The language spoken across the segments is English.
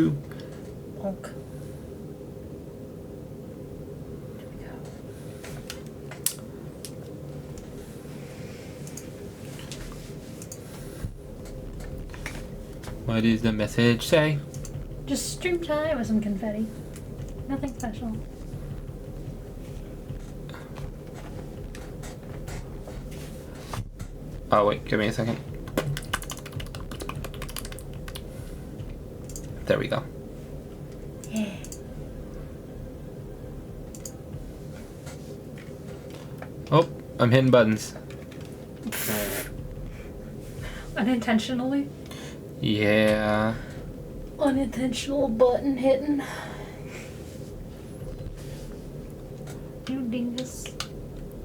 Bonk. What does the message say? Just stream time with some confetti. Nothing special. Oh wait, give me a second. There we go. Yeah. Oh, I'm hitting buttons. Unintentionally? Yeah. Unintentional button hitting. You dingus.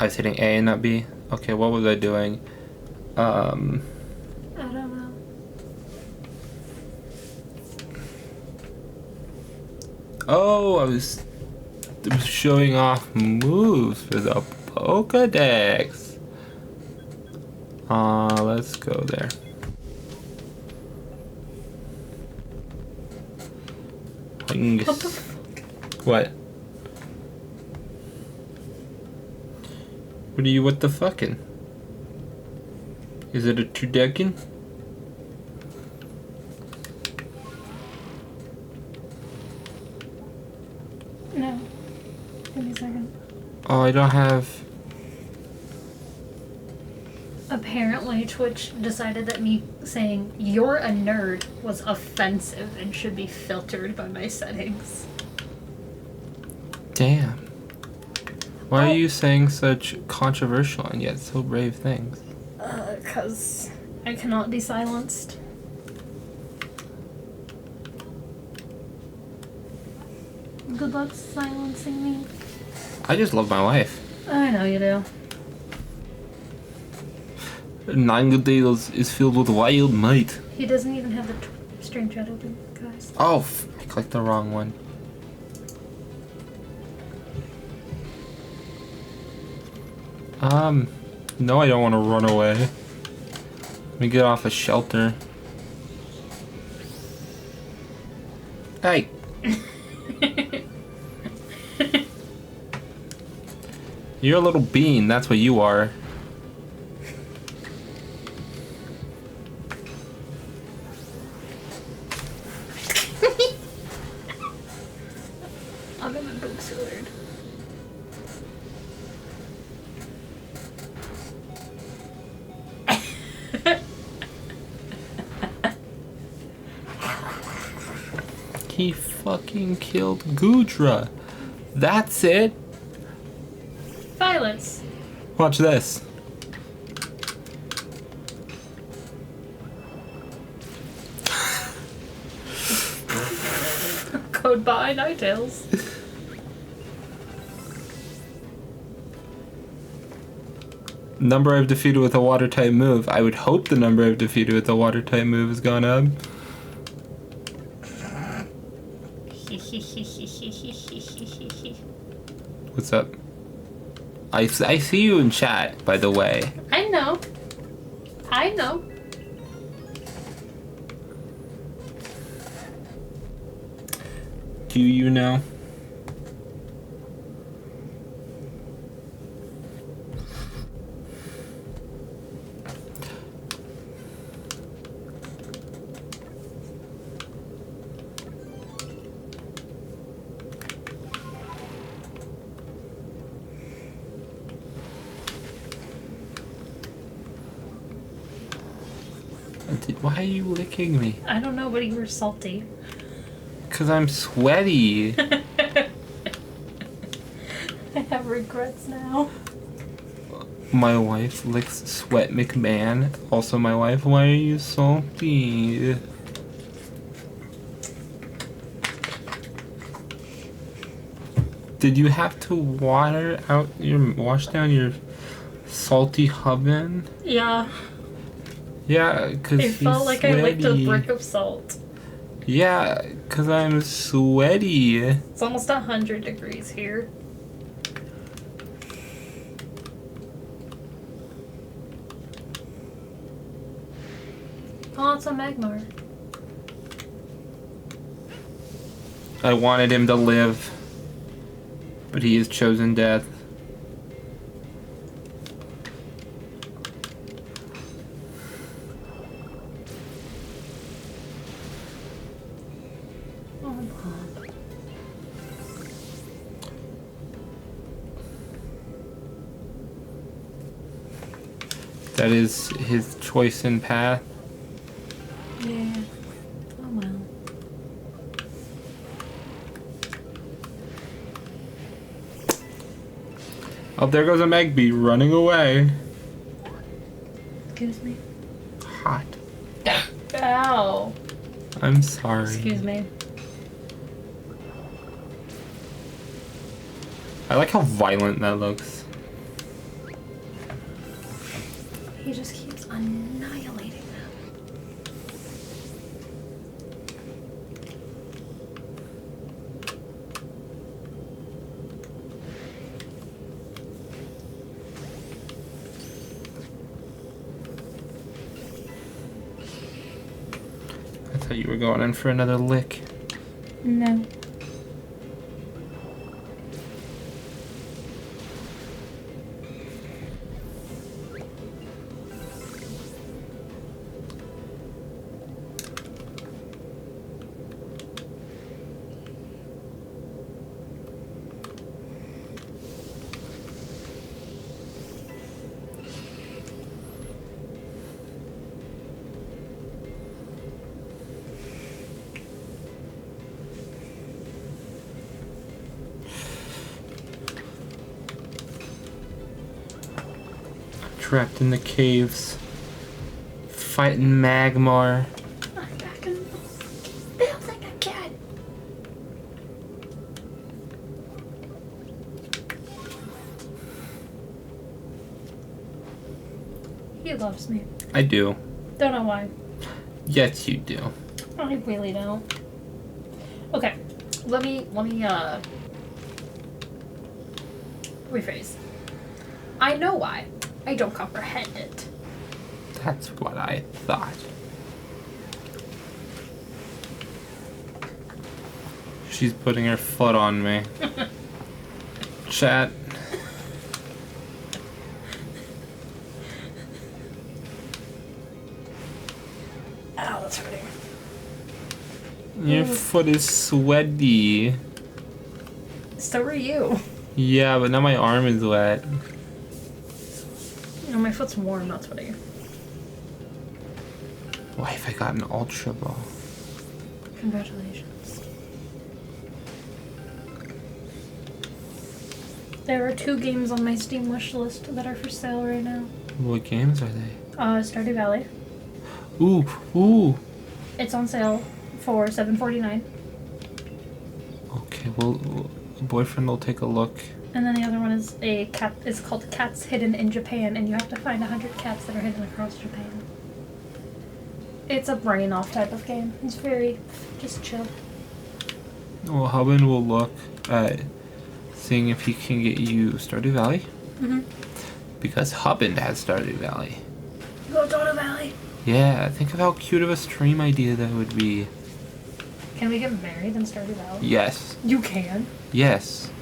I was hitting A and not B. Okay, what was I doing? I don't know. Oh, I was showing off moves for the Pokedex. Let's go there. What the fuck? What? What the fucking? Is it a Tomo-Dako? No. Give me a second. Oh, I don't have... Apparently, Twitch decided that me saying "you're a nerd" was offensive and should be filtered by my settings. Damn. Why are you saying such controversial and yet so brave things? 'Cause I cannot be silenced. Good luck silencing me. I just love my life. I know you do. Nine is filled with wild might. He doesn't even have the stream chat open, guys. Oh, I clicked the wrong one. No, I don't want to run away. Let me get off a shelter. Hey! You're a little bean, that's what you are. I'm in the book sword. He fucking killed Gudra. That's it. Violence. Watch this. Code by Ninetales. Number I've defeated with a water type move. I would hope the number I've defeated with a water type move has gone up. What's up? I see you in chat, by the way. I know. I know. Do you know? Why are you licking me? I don't know, but you were salty. 'Cause I'm sweaty. I have regrets now. My wife licks Sweat McMahon. Also my wife, why are you salty? Did you have to wash down your salty husband? Yeah. Yeah, 'cause It he's felt like sweaty. I licked a brick of salt. Yeah, 'cause I'm sweaty. It's almost 100 degrees here. Oh, it's a Magmar. I wanted him to live, but he has chosen death. That is his choice and path. Yeah. Oh well. Oh, there goes a Magby running away. Excuse me. Hot. Ow. I'm sorry. Excuse me. I like how violent that looks. He just keeps annihilating them. I thought you were going in for another lick. No. Trapped in the caves. Fighting Magmar. I'm back in the building again. He loves me. I do. Don't know why. Yes, you do. I really don't. Okay. Let me rephrase. I know why. I don't comprehend it. That's what I thought. She's putting her foot on me. Chat. Ow, that's hurting. Your foot is sweaty. So are you. Yeah, but now my arm is wet. No, my foot's warm, not sweaty. Wife, I got an Ultra Ball. Congratulations. There are 2 games on my Steam wish list that are for sale right now. What games are they? Stardew Valley. Ooh. It's on sale for $7.49. Okay, well, boyfriend will take a look. And then the other one is a cat. It's called Cats Hidden in Japan, and you have to find 100 cats that are hidden across Japan. It's a brain off type of game. It's very just chill. Well, Hubin will look at seeing if he can get you Stardew Valley. Mm-hmm. Because Hubin has Stardew Valley. You go Stardew Valley. Yeah, think of how cute of a stream idea that would be. Can we get married in Stardew Valley? Yes. You can. Yes.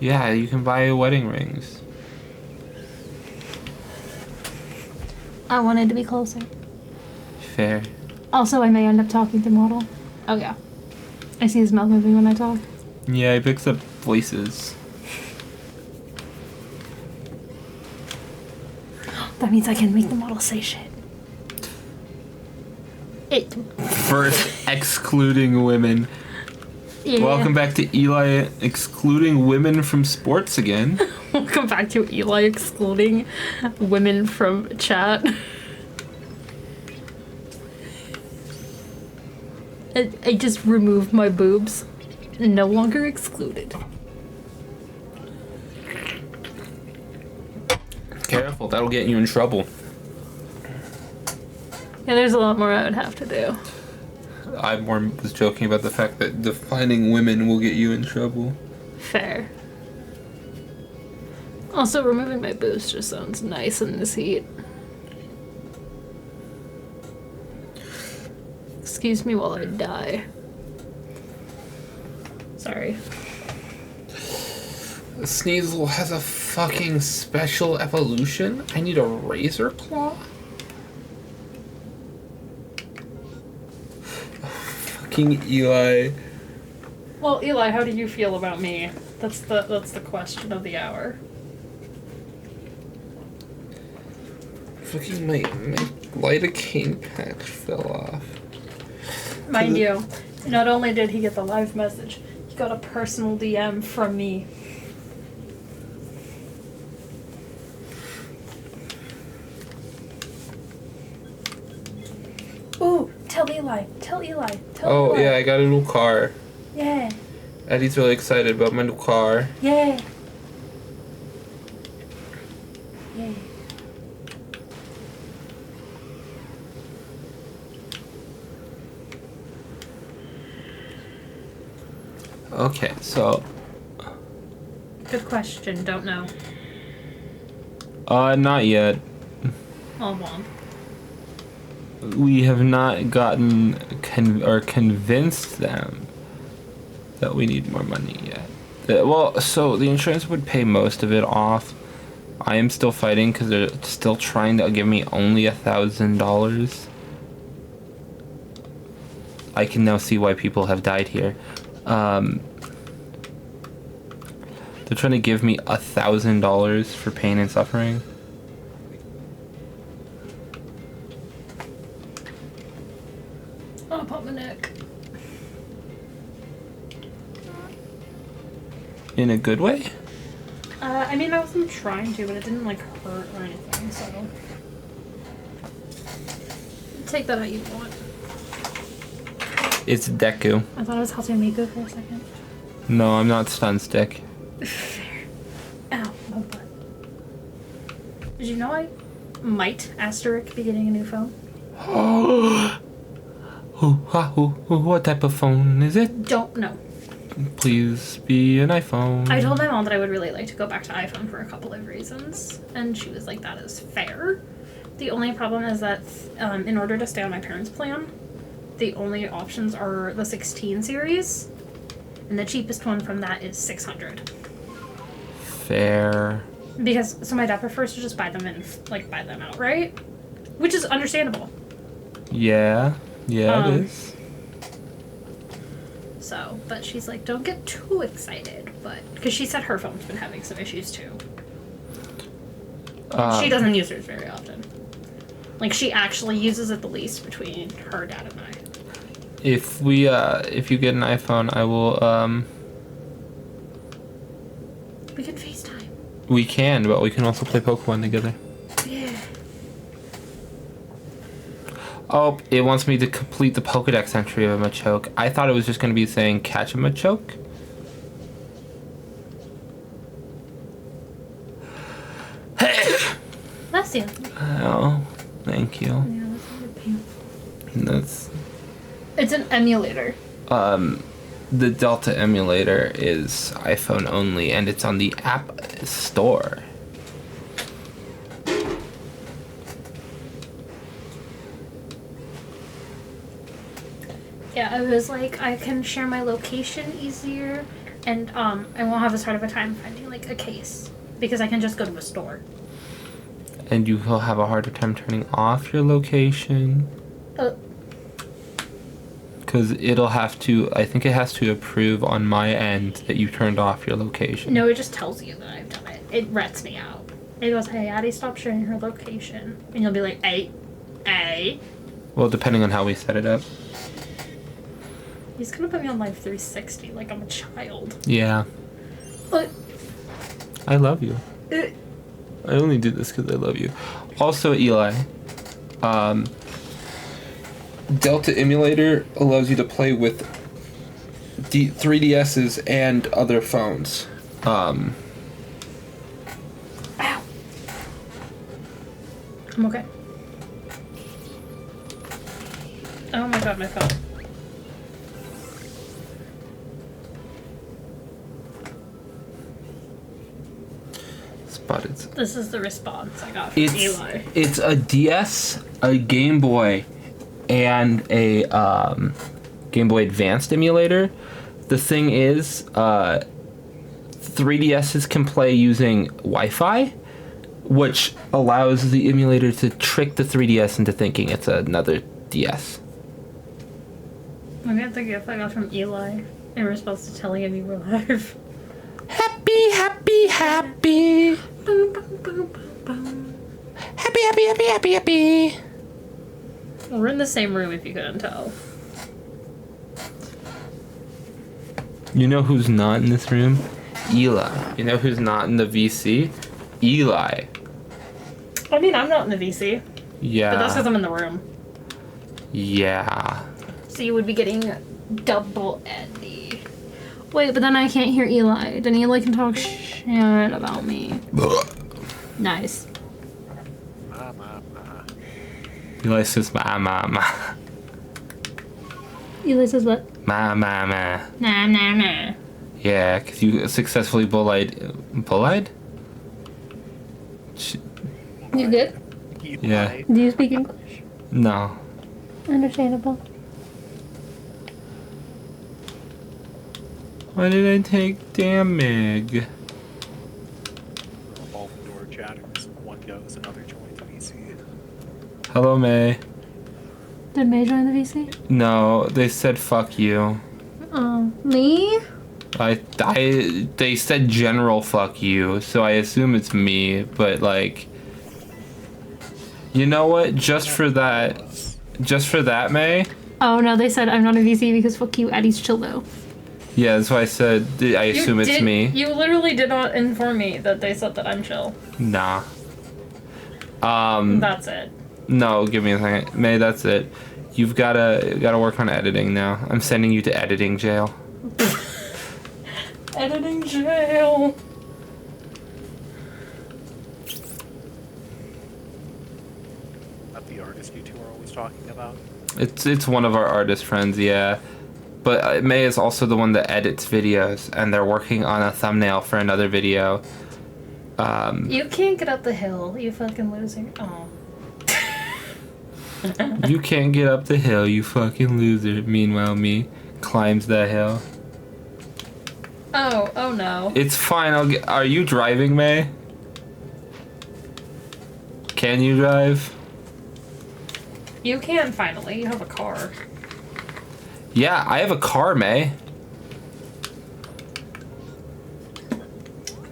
Yeah, you can buy wedding rings. I wanted to be closer. Fair. Also, I may end up talking to Model. Oh yeah. I see his mouth moving when I talk. Yeah, he picks up voices. That means I can make the model say shit. It. First, excluding women. Yeah. Welcome back to Eli excluding women from sports again. Welcome back to Eli excluding women from chat. I just removed my boobs. No longer excluded. Careful, that'll get you in trouble. Yeah, there's a lot more I would have to do. I more was joking about the fact that defining women will get you in trouble. Fair. Also, removing my boobs just sounds nice in this heat. Excuse me while I die. Sorry. Sneasel has a fucking special evolution? I need a razor claw? Fucking Eli. Well, Eli, how do you feel about me? That's the question of the hour. Fucking my lidocaine patch fell off. Mind you, not only did he get the live message, he got a personal DM from me. Ooh, tell Eli. Oh, yeah, I got a new car. Yeah. Eddie's really excited about my new car. Yeah. Yeah. Okay, so... Good question, don't know. Not yet. I'll womp. We have not gotten convinced them that we need more money yet. Well, so the insurance would pay most of it off. I am still fighting because they're still trying to give me only $1,000. I can now see why people have died here. They're trying to give me $1,000 for pain and suffering. I'll pop my neck. In a good way? I mean, I wasn't trying to, but it didn't, like, hurt or anything, so... Take that how you want. It's Deku. I thought it was Hatsune for a second. No, I'm not stun stick. Fair. Ow, my butt. Did you know I might, asterisk, be getting a new phone? What type of phone is it? Don't know. Please be an iPhone. I told my mom that I would really like to go back to iPhone for a couple of reasons, and she was like, that is fair. The only problem is that in order to stay on my parents' plan, the only options are the 16 series, and the cheapest one from that is $600. Fair. Because, so my dad prefers to just buy them outright, which is understandable. Yeah, it is. So, but she's like, don't get too excited, but, because she said her phone's been having some issues too. She doesn't use hers very often. Like, she actually uses it the least between her dad and I. If you get an iPhone, I will, We can FaceTime. We can, but we can also play Pokemon together. Yeah. Oh, it wants me to complete the Pokedex entry of a Machoke. I thought it was just going to be saying catch a Machoke. Bless you. Oh, thank you. Yeah, that's really painful. It's an emulator. The Delta emulator is iPhone only, and it's on the App Store. Yeah, I was like, I can share my location easier, and I won't have as hard of a time finding like a case because I can just go to a store. And you will have a harder time turning off your location. Because it'll have to, I think it has to approve on my end that you turned off your location. No, it just tells you that I've done it. It rats me out. It goes, hey, Addie, stop sharing her location. And you'll be like, hey. Well, depending on how we set it up. He's gonna put me on Live 360 like I'm a child. Yeah. But I love you. I only do this because I love you. Also, Eli, Delta emulator allows you to play with 3DSs and other phones. Ow. I'm okay. Oh my god, my phone. Spotted. This is the response I got from Eli. It's a DS, a Game Boy, and a Game Boy Advanced emulator. The thing is, 3DSs can play using Wi-Fi, which allows the emulator to trick the 3DS into thinking it's another DS. I got the gift I got from Eli in response to telling him you were live. Happy, happy, happy. Boom, boom, boom, boom, boom. Happy, happy, happy, happy, happy. We're in the same room if you couldn't tell. You know who's not in this room? Eli. You know who's not in the VC? Eli. I mean, I'm not in the VC, Yeah. but that's because I'm in the room. Yeah. So you would be getting double Eddie. Wait, but then I can't hear Eli. Then Eli can talk shit about me. Nice. Eli says ma. Eli says what? Ma. Nah, nah, nah. Yeah, because you successfully bullied. Bullied? You good? Yeah. Do you speak English? No. Understandable. Why did I take damage? All the door chatters. One goes, another joins VC. Hello, May. Did May join the VC? No, they said fuck you. Oh, me? They said general fuck you, so I assume it's me, but like, you know what? Just for that, May. Oh no, they said I'm not a VC because fuck you, Addie's chill though. Yeah, that's why I said I assume it's me. You literally did not inform me that they said that I'm chill. Nah. That's it. No, give me a second, May. That's it. You've gotta work on editing now. I'm sending you to editing jail. Editing jail. Not the artist you two are always talking about. It's one of our artist friends, yeah. But May is also the one that edits videos, and they're working on a thumbnail for another video. You can't get up the hill, you fucking loser. Oh. You can't get up the hill, you fucking loser. Meanwhile, me climbs the hill. Oh no. It's fine. Are you driving, May? Can you drive? You can finally. You have a car. Yeah, I have a car, May.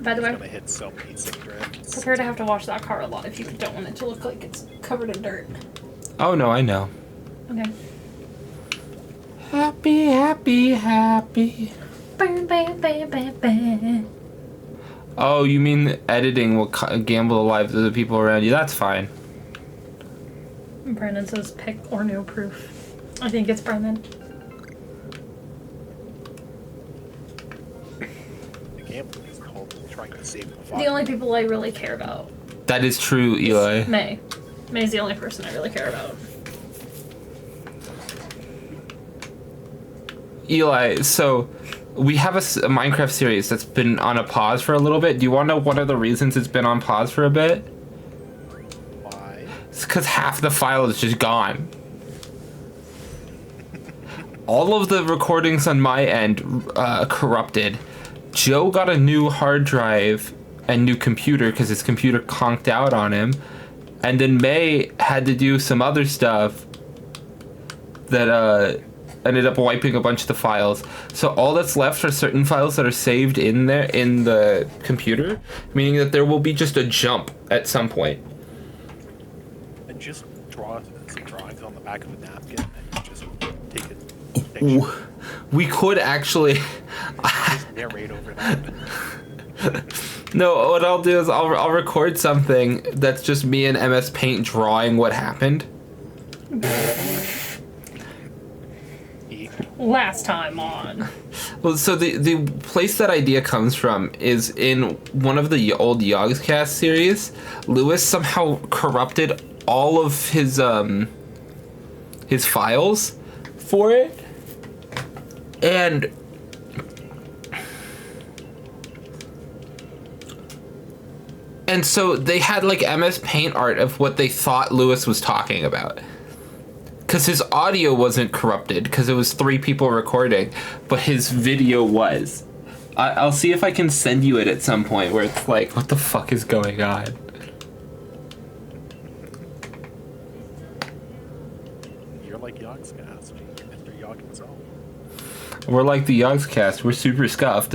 By the way, I'm gonna hit so many sick drifts. prepare to have to wash that car a lot if you don't want it to look like it's covered in dirt. Oh no, I know. Okay. Happy, happy, happy. Oh, you mean editing will gamble the lives of the people around you? That's fine. Brandon says pick or no proof. I think it's Brandon. The gambling is called trying to save the The only people I really care about. That is true, Eli. May. May's the only person I really care about. Eli, so we have a Minecraft series that's been on a pause for a little bit. Do you want to know what are the reasons it's been on pause for a bit? Why? It's because half the file is just gone. All of the recordings on my end corrupted. Joe got a new hard drive and new computer because his computer conked out on him. And then May had to do some other stuff that ended up wiping a bunch of the files. So all that's left are certain files that are saved in there in the computer, meaning that there will be just a jump at some point. And just draw some drawings on the back of a napkin and just take a picture. We could actually... Just narrate over that. No, what I'll do is I'll record something that's just me and MS Paint drawing what happened. Last time on. Well, so the place that idea comes from is in one of the old Yogscast series. Lewis somehow corrupted all of his files for it, and so they had like MS Paint art of what they thought Lewis was talking about. Because his audio wasn't corrupted, because it was 3 people recording, but his video was. I'll see if I can send you it at some point where it's like, what the fuck is going on? You're like Yogscast, Mr. Yog himself. We're like the Yogscast, we're super scuffed.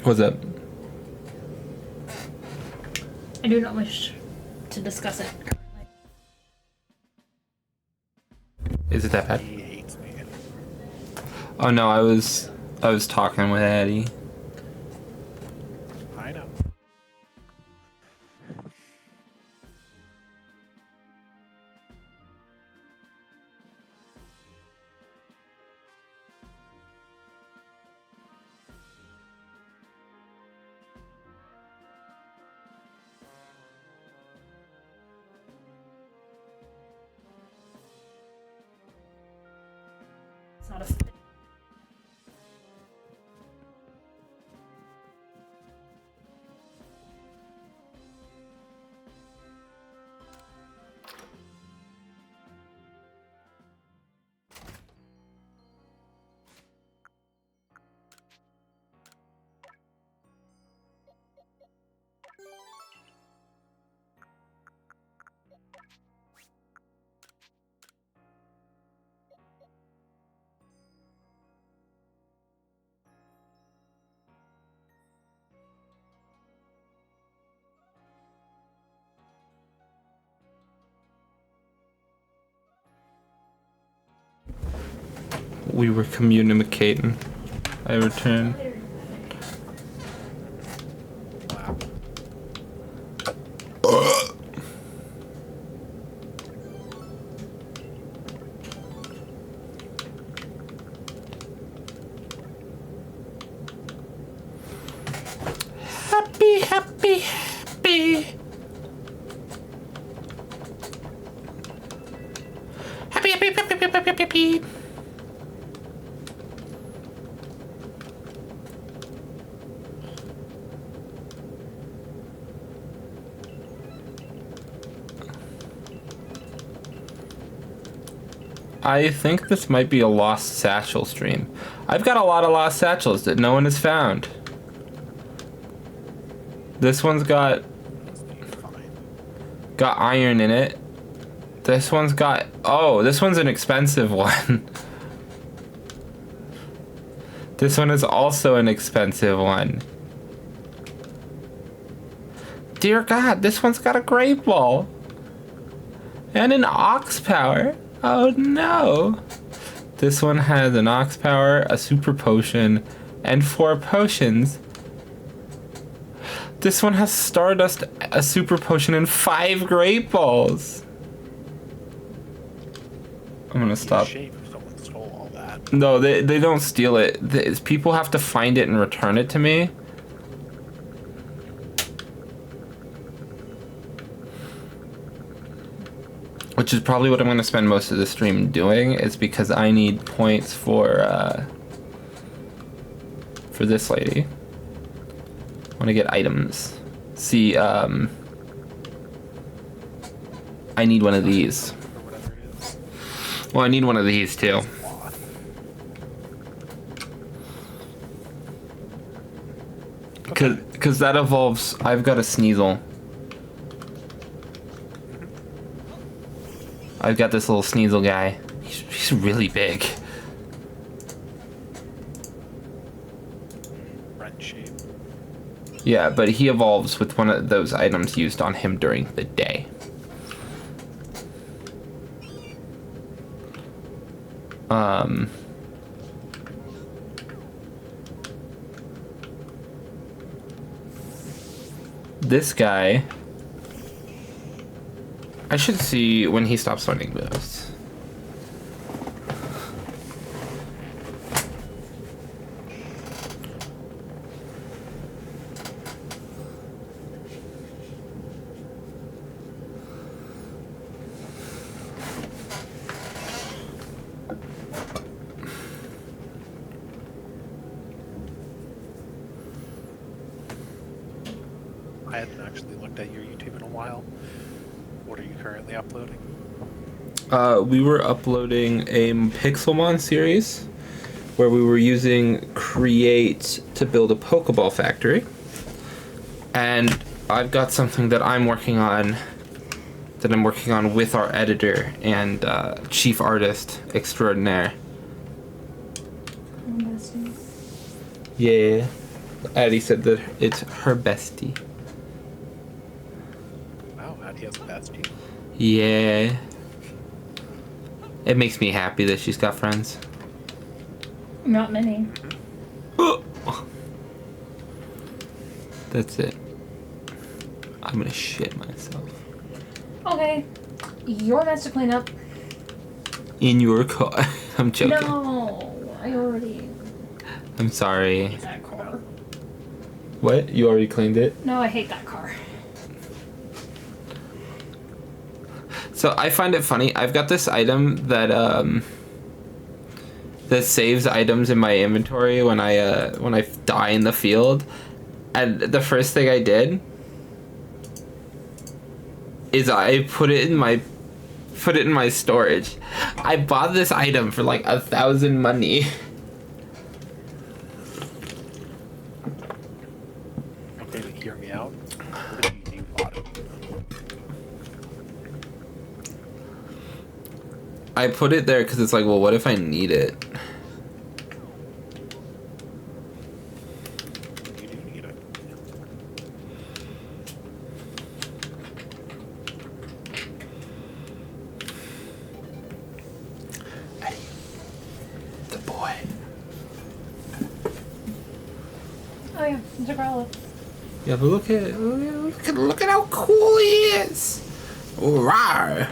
What's up? I do not wish to discuss it. Is it that bad? He hates me. Oh no, I was talking with Eddie. I know. It's not a fit. We were communicating. I returned. Happy, happy, happy. Happy, happy, happy, happy, happy, happy. I think this might be a lost satchel stream. I've got a lot of lost satchels that no one has found. This one's got iron in it. This one's got, oh, this one's an expensive one. This one is also an expensive one. Dear God, this one's got a great ball. And an ox power. Oh no. This one has an ox power, a super potion, and 4 potions. This one has Stardust, a super potion, and 5 great balls. I'm gonna stop. Shame if someone stole all that. No, they don't steal it. People have to find it and return it to me. Which is probably what I'm going to spend most of the stream doing, is because I need points for this lady. I want to get items. See, I need one of these. Or whatever it is. Well, I need one of these too. Because that evolves. I've got a Sneasel. I've got this little Sneasel guy. He's really big. Red shape. Yeah, but he evolves with one of those items used on him during the day. This guy, I should see when he stops learning moves. I hadn't actually looked at your YouTube in a while. What what are you currently uploading? We were uploading a Pixelmon series where we were using Create to build a Pokeball factory. And I've got something that I'm working on with our editor and chief artist extraordinaire. Yeah. Addie said that it's her bestie. Wow, Addie has a bestie. Yeah. It makes me happy that she's got friends. Not many. That's it. I'm gonna shit myself. Okay. Your mess to clean up. In your car. I'm joking. No, I already I'm sorry. hate that car. What? You already cleaned it? No, I hate that car. So I find it funny. I've got this item that that saves items in my inventory when I die in the field, and the first thing I did is I put it in my storage. I bought this item for like 1,000 money. Okay, but hear me out. Where did you bought it? I put it there because it's like, well, what if I need it? You do need it. Eddie, the boy. Oh yeah, it's a Growlithe. Yeah, but look at how cool he is. Rawr.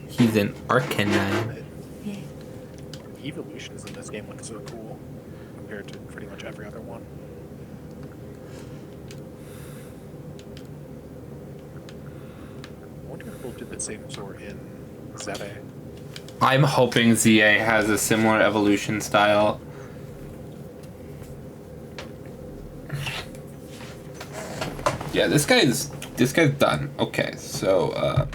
He's an Arcanine. Yeah. Evolutions in this game look so cool compared to pretty much every other one. I wonder if we'll do the same sort in Zeta. I'm hoping ZA has a similar evolution style. Yeah, this guy's done. Okay, so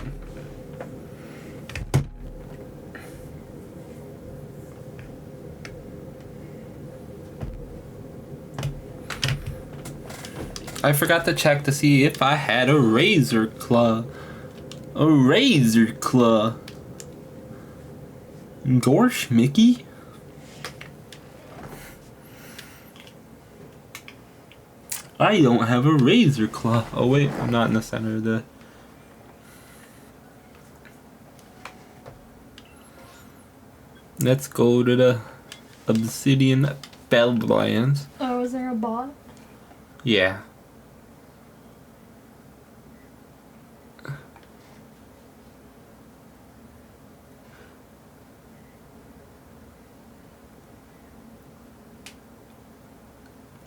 I forgot to check to see if I had a razor claw. A razor claw. Gorsh, Mickey. I don't have a razor claw. Oh wait, I'm not in the center of the... Let's go to the Obsidian Badlands. Oh, is there a bot? Yeah.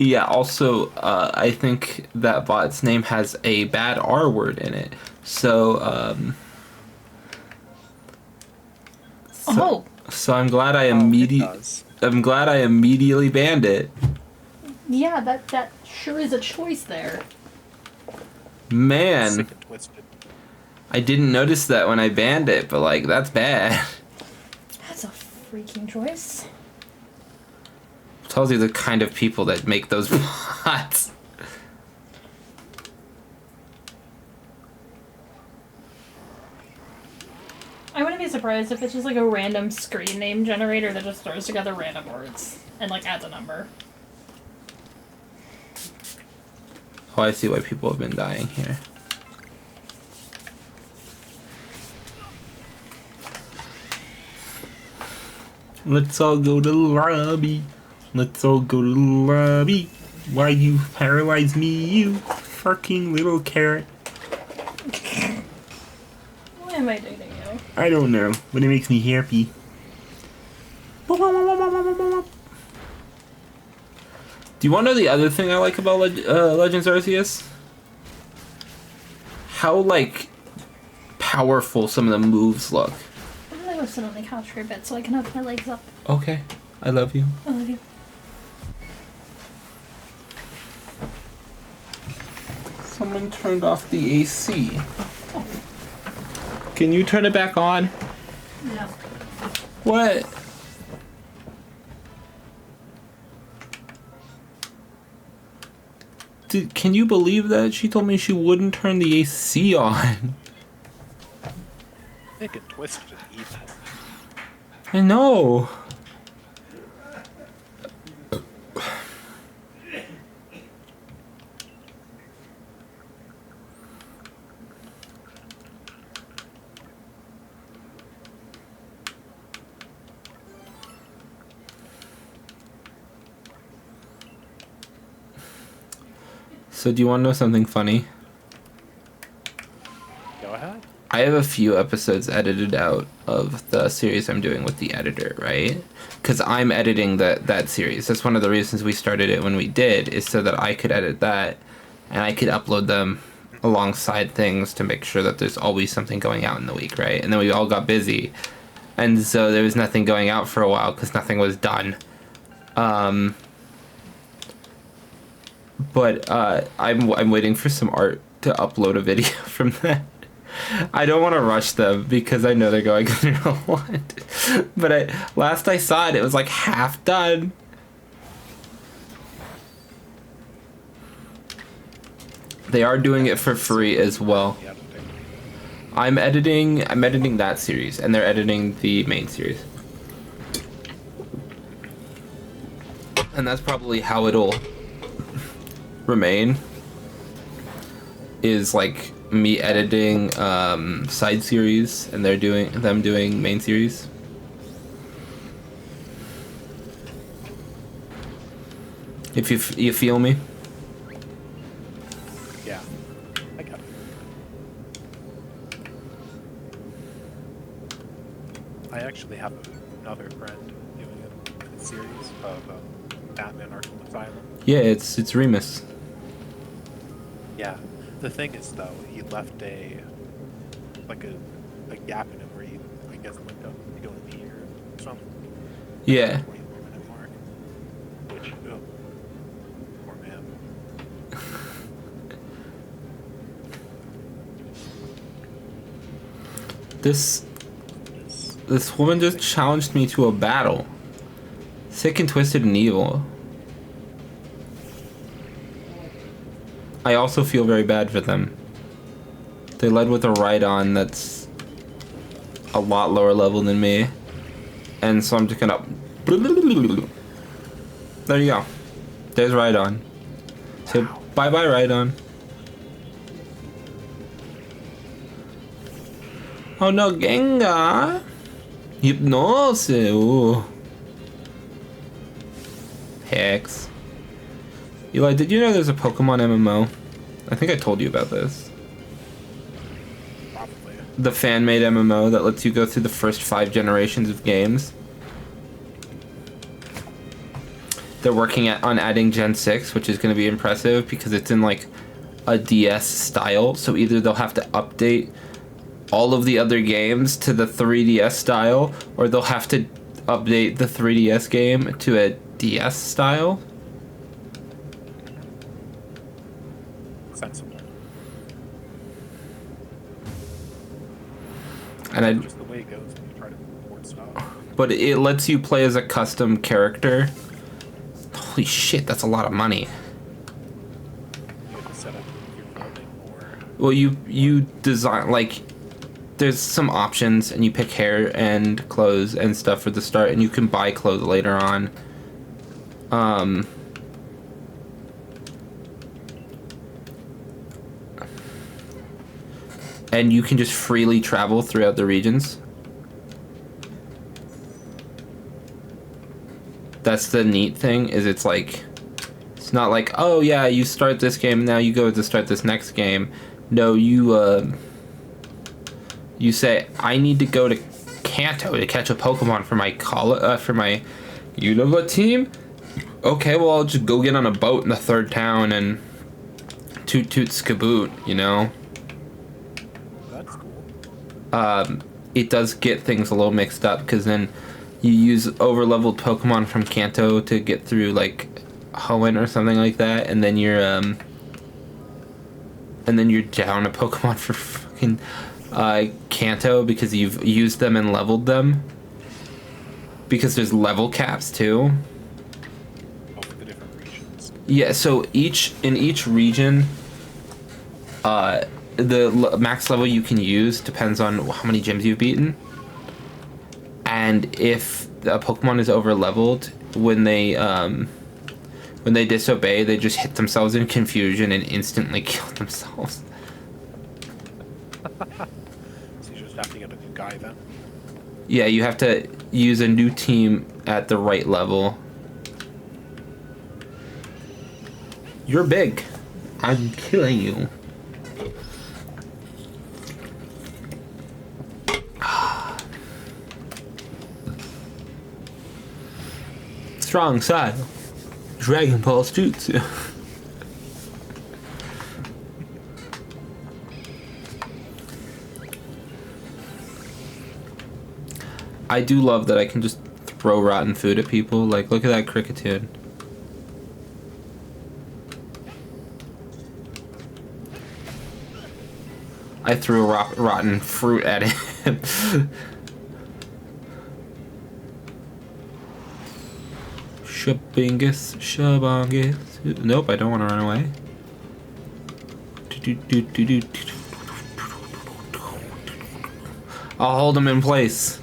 Yeah, also, I think that bot's name has a bad R word in it. So, So I'm glad I I'm glad I immediately banned it. Yeah, that sure is a choice there. Man, Sick and twisted. I didn't notice that when I banned it, but like, that's bad. That's a freaking choice. Tells you the kind of people that make those bots. I wouldn't be surprised if it's just like a random screen name generator that just throws together random words and like adds a number. Oh, I see why people have been dying here. Let's all go to the lobby. Let's all go to the lobby. Why you paralyze me, you fucking little carrot? Why am I dating you? I don't know, but it makes me happy. Do you want to know the other thing I like about Legends Arceus? How, like, powerful some of the moves look. I'm gonna go sit on the couch for a bit so I can open my legs up. Okay, I love you. I love you. Someone turned off the AC. Can you turn it back on? No. What? Can you believe that? She told me she wouldn't turn the AC on. They can twist it evil. I know. So do you want to know something funny? Go ahead. I have a few episodes edited out of the series I'm doing with the editor, right? Because I'm editing that series. That's one of the reasons we started it when we did, is so that I could edit that and I could upload them alongside things to make sure that there's always something going out in the week, right? And then we all got busy. And so there was nothing going out for a while because nothing was done. But I'm waiting for some art to upload a video from that. I don't want to rush them because I know they're going through a lot. But last I saw it, it was like half done. They are doing it for free as well. I'm editing that series, and they're editing the main series. And that's probably how it'll remain, is like me editing side series and them doing main series. If you feel me. Yeah, I got it. I actually have another friend doing a series of Batman Arkham Asylum. Yeah, it's Remus. Yeah. The thing is, though, he left a gap in it where he, I guess, went up to go in the year or something. Yeah. 24-minute mark. Which, oh, poor man. This woman just challenged me to a battle. Sick and twisted and evil. I also feel very bad for them. They led with a ride-on that's a lot lower level than me. And so I'm just gonna... There you go. There's ride-on. So bye-bye ride-on. Oh no, Gengar! Hypnose! Ooh. Hex. Eli, did you know there's a Pokemon MMO? I think I told you about this. Probably. The fan-made MMO that lets you go through the first 5 generations of games. They're working on adding Gen 6, which is going to be impressive because it's in like a DS style. So either they'll have to update all of the other games to the 3DS style, or they'll have to update the 3DS game to a DS style. Sensible. And Just the way it goes when you try to port stuff. but it lets you play as a custom character. Holy shit, that's a lot of money. You have to set up your clothing or... Well, you design, like, there's some options, and you pick hair and clothes and stuff for the start, and you can buy clothes later on. And you can just freely travel throughout the regions. That's the neat thing, is it's like, it's not like, oh yeah, you start this game, now you go to start this next game. No, you say, I need to go to Kanto to catch a Pokemon for my Unova team. Okay, well, I'll just go get on a boat in the 3rd town and toot toot skaboot, you know? That's cool. It does get things a little mixed up, because then you use over-leveled Pokemon from Kanto to get through, like, Hoenn or something like that, and then you're, and then you're down a Pokemon for fucking Kanto because you've used them and leveled them. Because there's level caps too. Oh, for the different regions. Yeah, so in each region, max level you can use depends on how many gyms you've beaten. And if a Pokemon is over leveled, when they disobey, they just hit themselves in confusion and instantly kill themselves. So you just have to get a new guy then. Yeah, you have to use a new team at the right level. You're big. I'm killing you. Strong side. Dragon Ball's jutsu. I do love that I can just throw rotten food at people. Like, look at that Cricketune. I threw a rotten fruit at him. Shabongus. Nope, I don't want to run away. I'll hold him in place.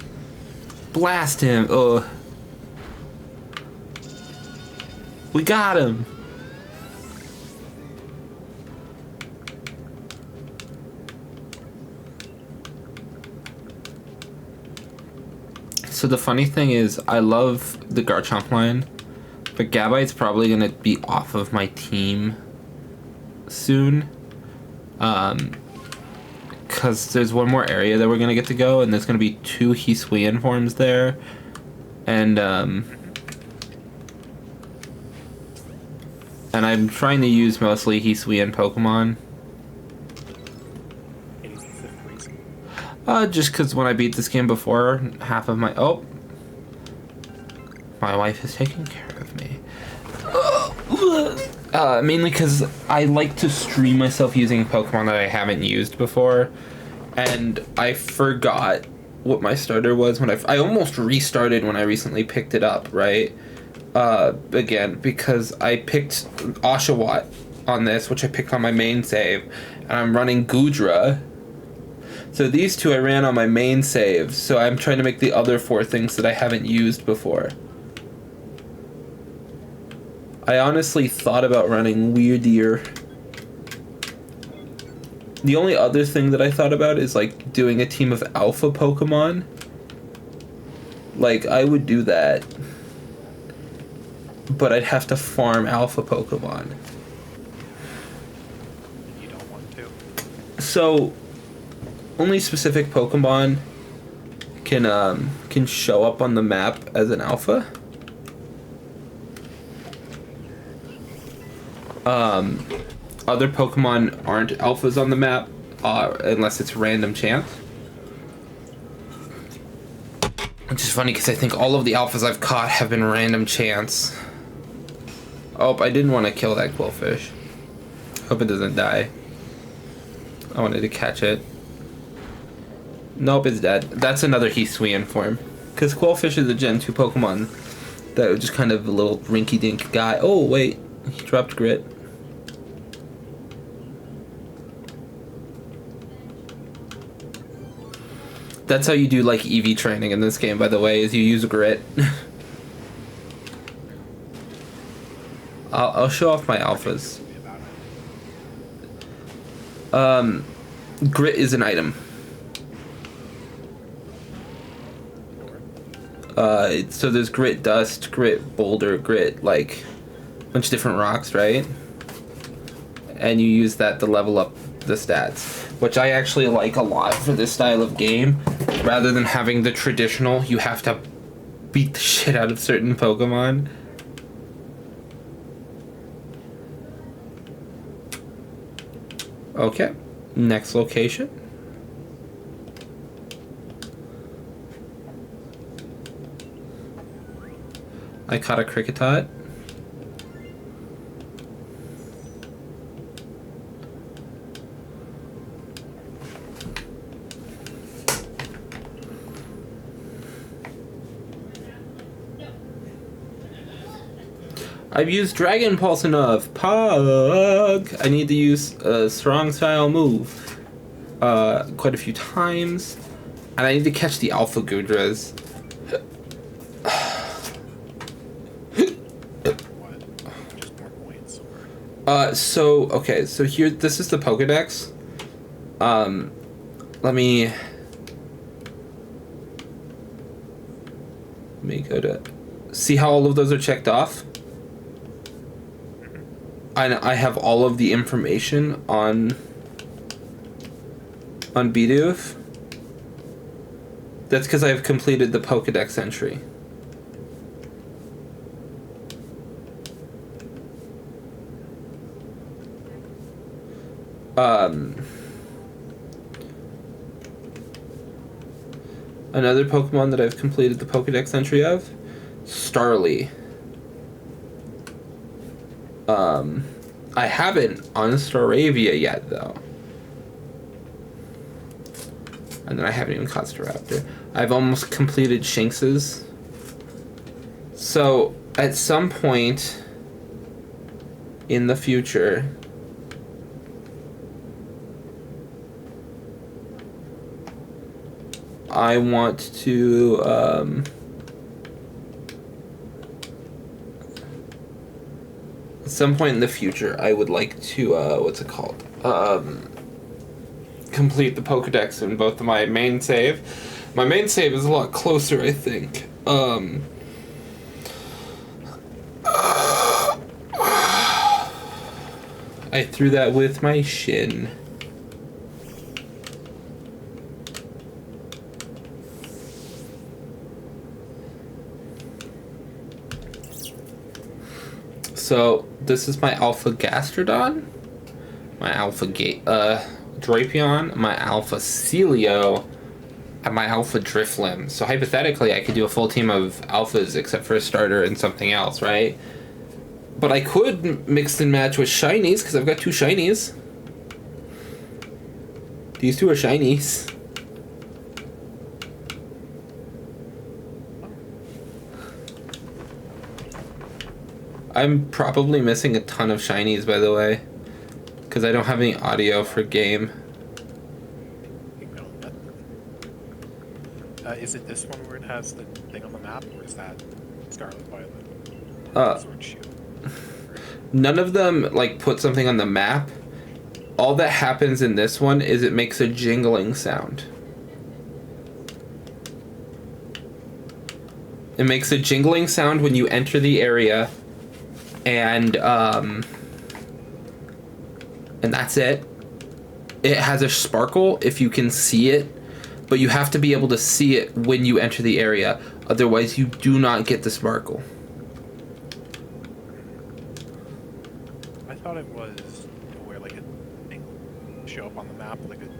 Blast him. We got him. So the funny thing is, I love the Garchomp line, but Gabite's probably gonna be off of my team soon. Because there's one more area that we're gonna get to go, and there's gonna be 2 Hisuian forms there, and I'm trying to use mostly Hisuian Pokemon. Any specific reason? Just because when I beat this game before, half of my wife is taking care of me. Mainly because I like to stream myself using Pokemon that I haven't used before, and I forgot what my starter was when I almost restarted when I recently picked it up, right? Again, because I picked Oshawott on this, which I picked on my main save, and I'm running Goodra. So these 2 I ran on my main save, so I'm trying to make the other 4 things that I haven't used before. I honestly thought about running Weirdier. The only other thing that I thought about is like doing a team of alpha Pokemon. Like, I would do that, but I'd have to farm alpha Pokemon. You don't want to. So, only specific Pokemon can show up on the map as an alpha. Other Pokemon aren't alphas on the map, unless it's random chance. Which is funny because I think all of the alphas I've caught have been random chance. Oh, I didn't want to kill that Quillfish. Hope it doesn't die. I wanted to catch it. Nope, it's dead. That's another Hisuian form. Because Quillfish is a Gen 2 Pokemon that was just kind of a little rinky-dink guy. Oh, wait. He dropped Grit. That's how you do, like, EV training in this game, by the way, is you use Grit. I'll show off my alphas. Grit is an item. So there's Grit Dust, Grit Boulder, Grit, like, a bunch of different rocks, right? And you use that to level up the stats, which I actually like a lot for this style of game. Rather than having the traditional, you have to beat the shit out of certain Pokemon. Okay, next location. I caught a Kricketot. I've used Dragon Pulse enough. Pug! I need to use a strong style move. Quite a few times. And I need to catch the Alpha Gudras. What? Just more points? Or... So here, this is the Pokedex. Let me go to... See how all of those are checked off? I have all of the information on Bidoof. That's because I've completed the Pokedex entry. Another Pokemon that I've completed the Pokedex entry of, Starly. I haven't on Staravia yet, though. And then I haven't even caught Staraptor. I've almost completed Shinx's. So, at some point in the future, I want to, at some point in the future, I would like to, what's it called? Complete the Pokedex in both of my main save. My main save is a lot closer, I think. I threw that with my shin. So, this is my Alpha Gastrodon, my Alpha Drapion, my Alpha Celio, and my Alpha Driflim. So hypothetically, I could do a full team of Alphas except for a starter and something else, right? But I could mix and match with Shinies, because I've got 2 Shinies. These 2 are Shinies. I'm probably missing a ton of Shinies, by the way. Because I don't have any audio for game. Is it this one where it has the thing on the map, or is that Scarlet Violet? Sword Shield? None of them, like, put something on the map. All that happens in this one is it makes a jingling sound. It makes a jingling sound when you enter the area, and that's it. It has a sparkle if you can see it, but you have to be able to see it when you enter the area. Otherwise, you do not get the sparkle. I thought it was where like a thing show up on the map, like an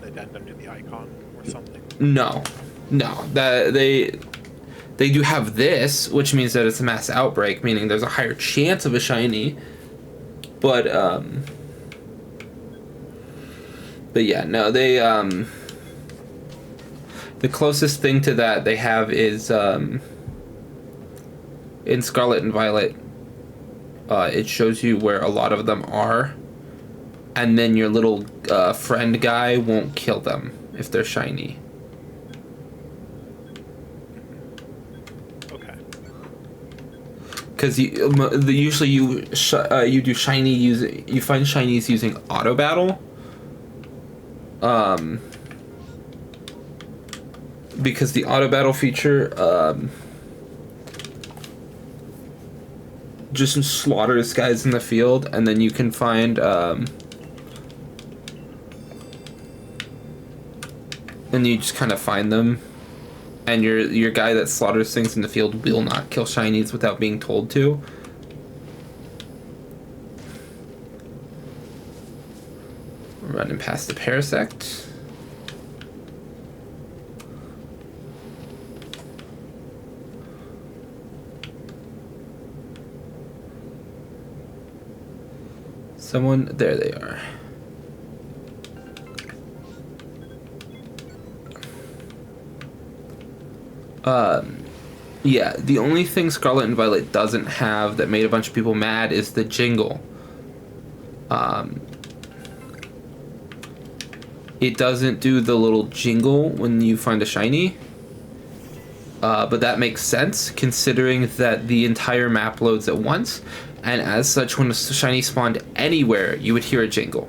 addendum to the icon or something. No. They do have this, which means that it's a mass outbreak, meaning there's a higher chance of a shiny. But yeah, no, they the closest thing to that they have is in Scarlet and Violet. It shows you where a lot of them are, and then your little friend guy won't kill them if they're shiny. Okay. Because usually you do shiny you find shinies using auto battle. Because the auto battle feature just slaughters guys in the field, and then you can find and you just kind of find them, and your guy that slaughters things in the field will not kill shinies without being told to. Running past the Parasect. Someone, there they are. Yeah, the only thing Scarlet and Violet doesn't have that made a bunch of people mad is the jingle. It doesn't do the little jingle when you find a shiny. But that makes sense, considering that the entire map loads at once, and as such, when a shiny spawned anywhere, you would hear a jingle.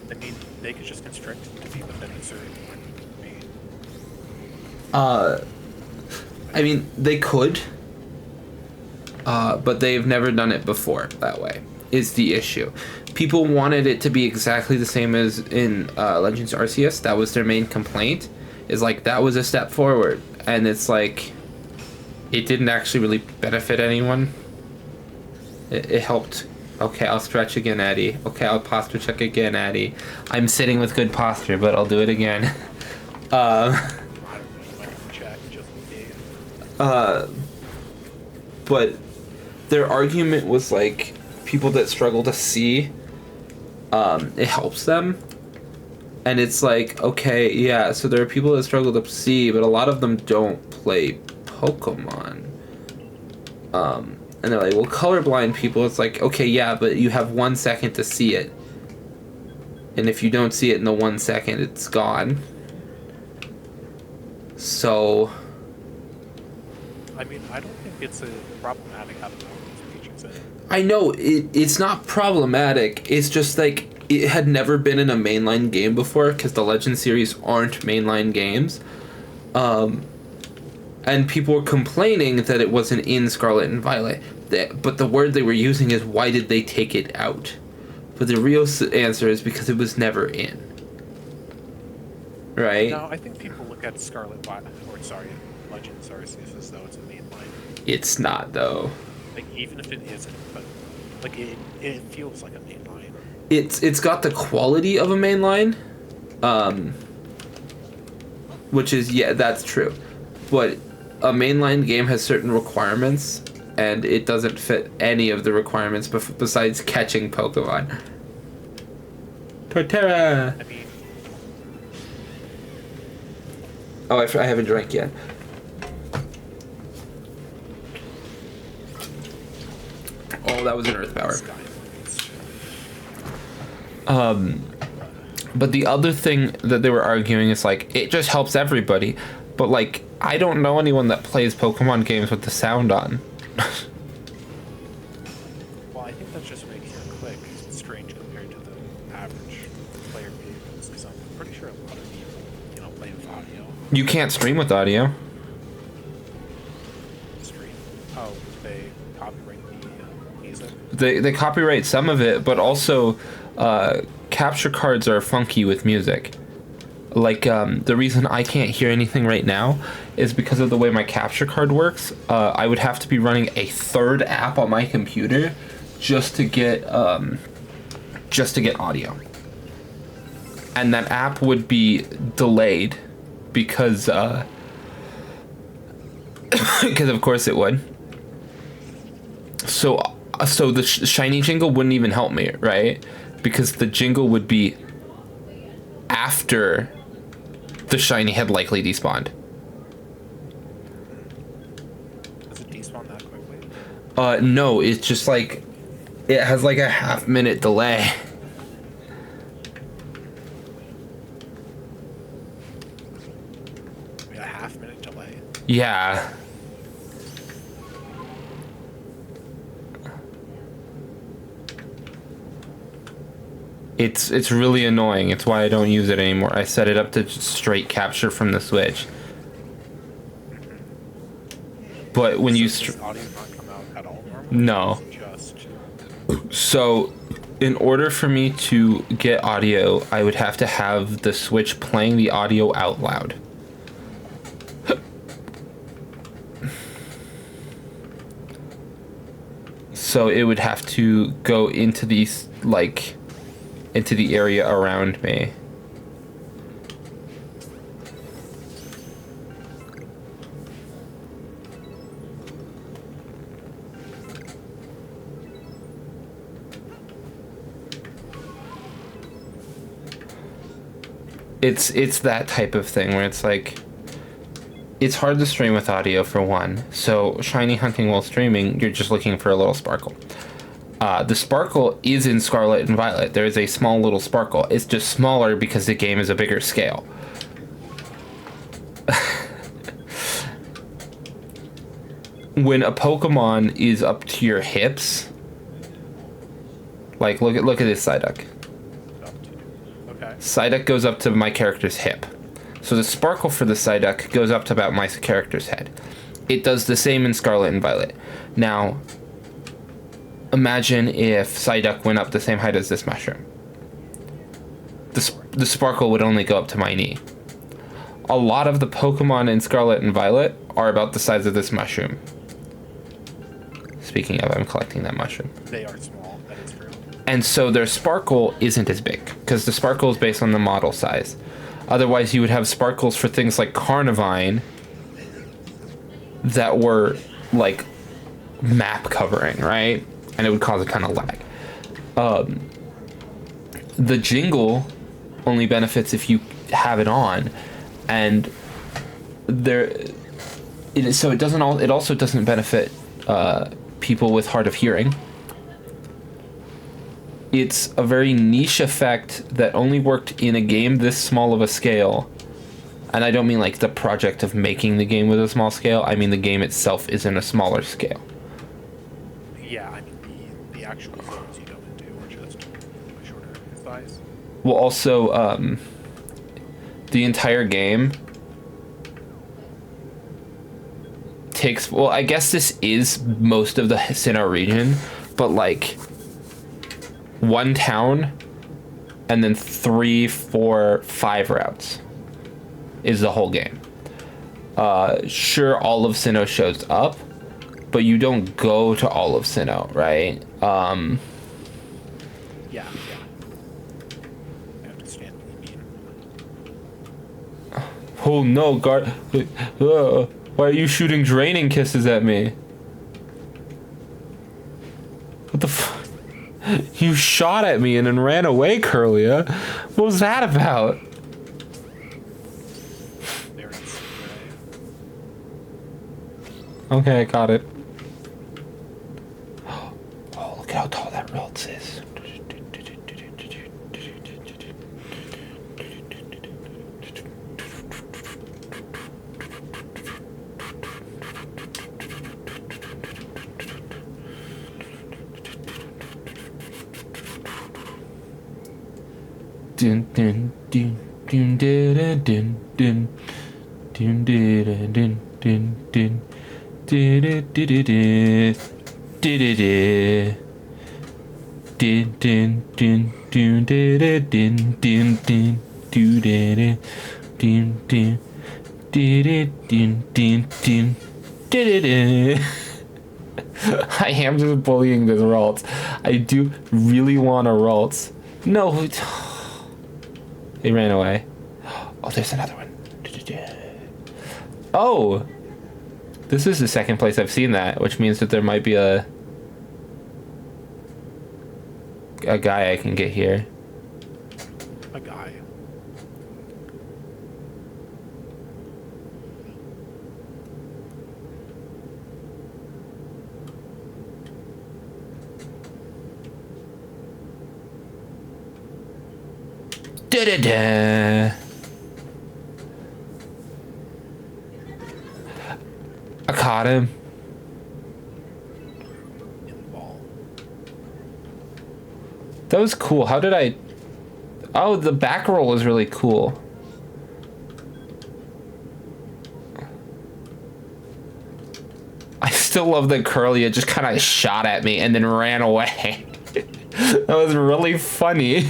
I mean, they could just constrict to be within a certain range. I mean, they could, but they've never done it before that way, is the issue. People wanted it to be exactly the same as in Legends Arceus. That was their main complaint, is like, that was a step forward. And it's like, it didn't actually really benefit anyone. It helped. Okay, I'll stretch again, Addy. Okay, I'll posture check again, Addy. I'm sitting with good posture, but I'll do it again. I don't know, I can check just in case. But their argument was like, people that struggle to see, it helps them. And it's like, okay, yeah, so there are people that struggle to see, but a lot of them don't play Pokemon. And they're like, well, colorblind people, it's like, okay, yeah, but you have 1 second to see it. And if you don't see it in the 1 second, it's gone. So... I mean, I don't think it's a problematic having all these features in it. I know, it's not problematic, it's just like, it had never been in a mainline game before, because the Legend series aren't mainline games. And people were complaining that it wasn't in Scarlet and Violet. But the word they were using is, why did they take it out? But the real answer is because it was never in. Right? No, I think people look at Legends Arceus as though it's a mainline. It's not, though. Like, even if it isn't, but like it feels like a mainline. It's got the quality of a mainline, which is, yeah, that's true. But a mainline game has certain requirements, and it doesn't fit any of the requirements besides catching Pokemon. Torterra! I mean, Oh, I haven't drank yet. Oh, that was an Earth Power. But the other thing that they were arguing is like, it just helps everybody. But like, I don't know anyone that plays Pokemon games with the sound on. well, I think that just makes it click. It's strange compared to the average player vehicles, because I'm pretty sure a lot of people, play with audio. You can't stream with audio. Stream. Oh, they copyright the music. They copyright some of it, but also capture cards are funky with music. Like, the reason I can't hear anything right now is because of the way my capture card works. I would have to be running a third app on my computer just to get audio. And that app would be delayed because of course it would. So the shiny jingle wouldn't even help me, right? Because the jingle would be after the shiny had likely despawned. Does it despawn that quickly? No, it's just like, it has like a half-minute delay. A half-minute delay? Yeah. It's really annoying. It's why I don't use it anymore. I set it up to just straight capture from the Switch. But when you Does audio not come out at all normally? No. Just So, in order for me to get audio, I would have to have the Switch playing the audio out loud. So it would have to go into these, like, into the area around me. It's that type of thing where it's like, it's hard to stream with audio for one. So shiny hunting while streaming, you're just looking for a little sparkle. The sparkle is in Scarlet and Violet. There is a small little sparkle. It's just smaller because the game is a bigger scale. When a Pokemon is up to your hips, like look at this Psyduck. Okay. Psyduck goes up to my character's hip. So the sparkle for the Psyduck goes up to about my character's head. It does the same in Scarlet and Violet. Now, imagine if Psyduck went up the same height as this mushroom. The sparkle would only go up to my knee. A lot of the Pokemon in Scarlet and Violet are about the size of this mushroom. Speaking of, I'm collecting that mushroom. They are small, that is true. And so their sparkle isn't as big, because the sparkle is based on the model size. Otherwise, you would have sparkles for things like Carnivine that were, like, map covering, right? And it would cause a ton of lag. The jingle only benefits if you have it on, and so it also doesn't benefit people with hard of hearing. It's a very niche effect that only worked in a game this small of a scale. And I don't mean like the project of making the game with a small scale. I mean the game itself is in a smaller scale. Yeah, I mean the actual zones you go into are just a shorter size. Well, also, the entire game takes... Well, I guess this is most of the Sinnoh region, but like... one town, and then 3, 4, 5 routes is the whole game. Sure, all of Sinnoh shows up, but you don't go to all of Sinnoh, right? Yeah. I understand what you mean. Oh no, guard! Why are you shooting draining kisses at me? What the fuck? You shot at me and then ran away, Curlia. What was that about? Okay, I got it. Oh, look at how tall that Ralts is. Dun dun dun dun dun dun dun dun dun dun dun dun. I am just bullying this Ralts. I do really want a Ralts. No. He ran away. Oh, there's another one. Oh! This is the second place I've seen that, which means that there might be a guy I can get here. A guy. Da-da-da. I caught him. In the ball. That was cool. How did I... Oh, the back roll was really cool. I still love that Curlia just kind of shot at me and then ran away. That was really funny.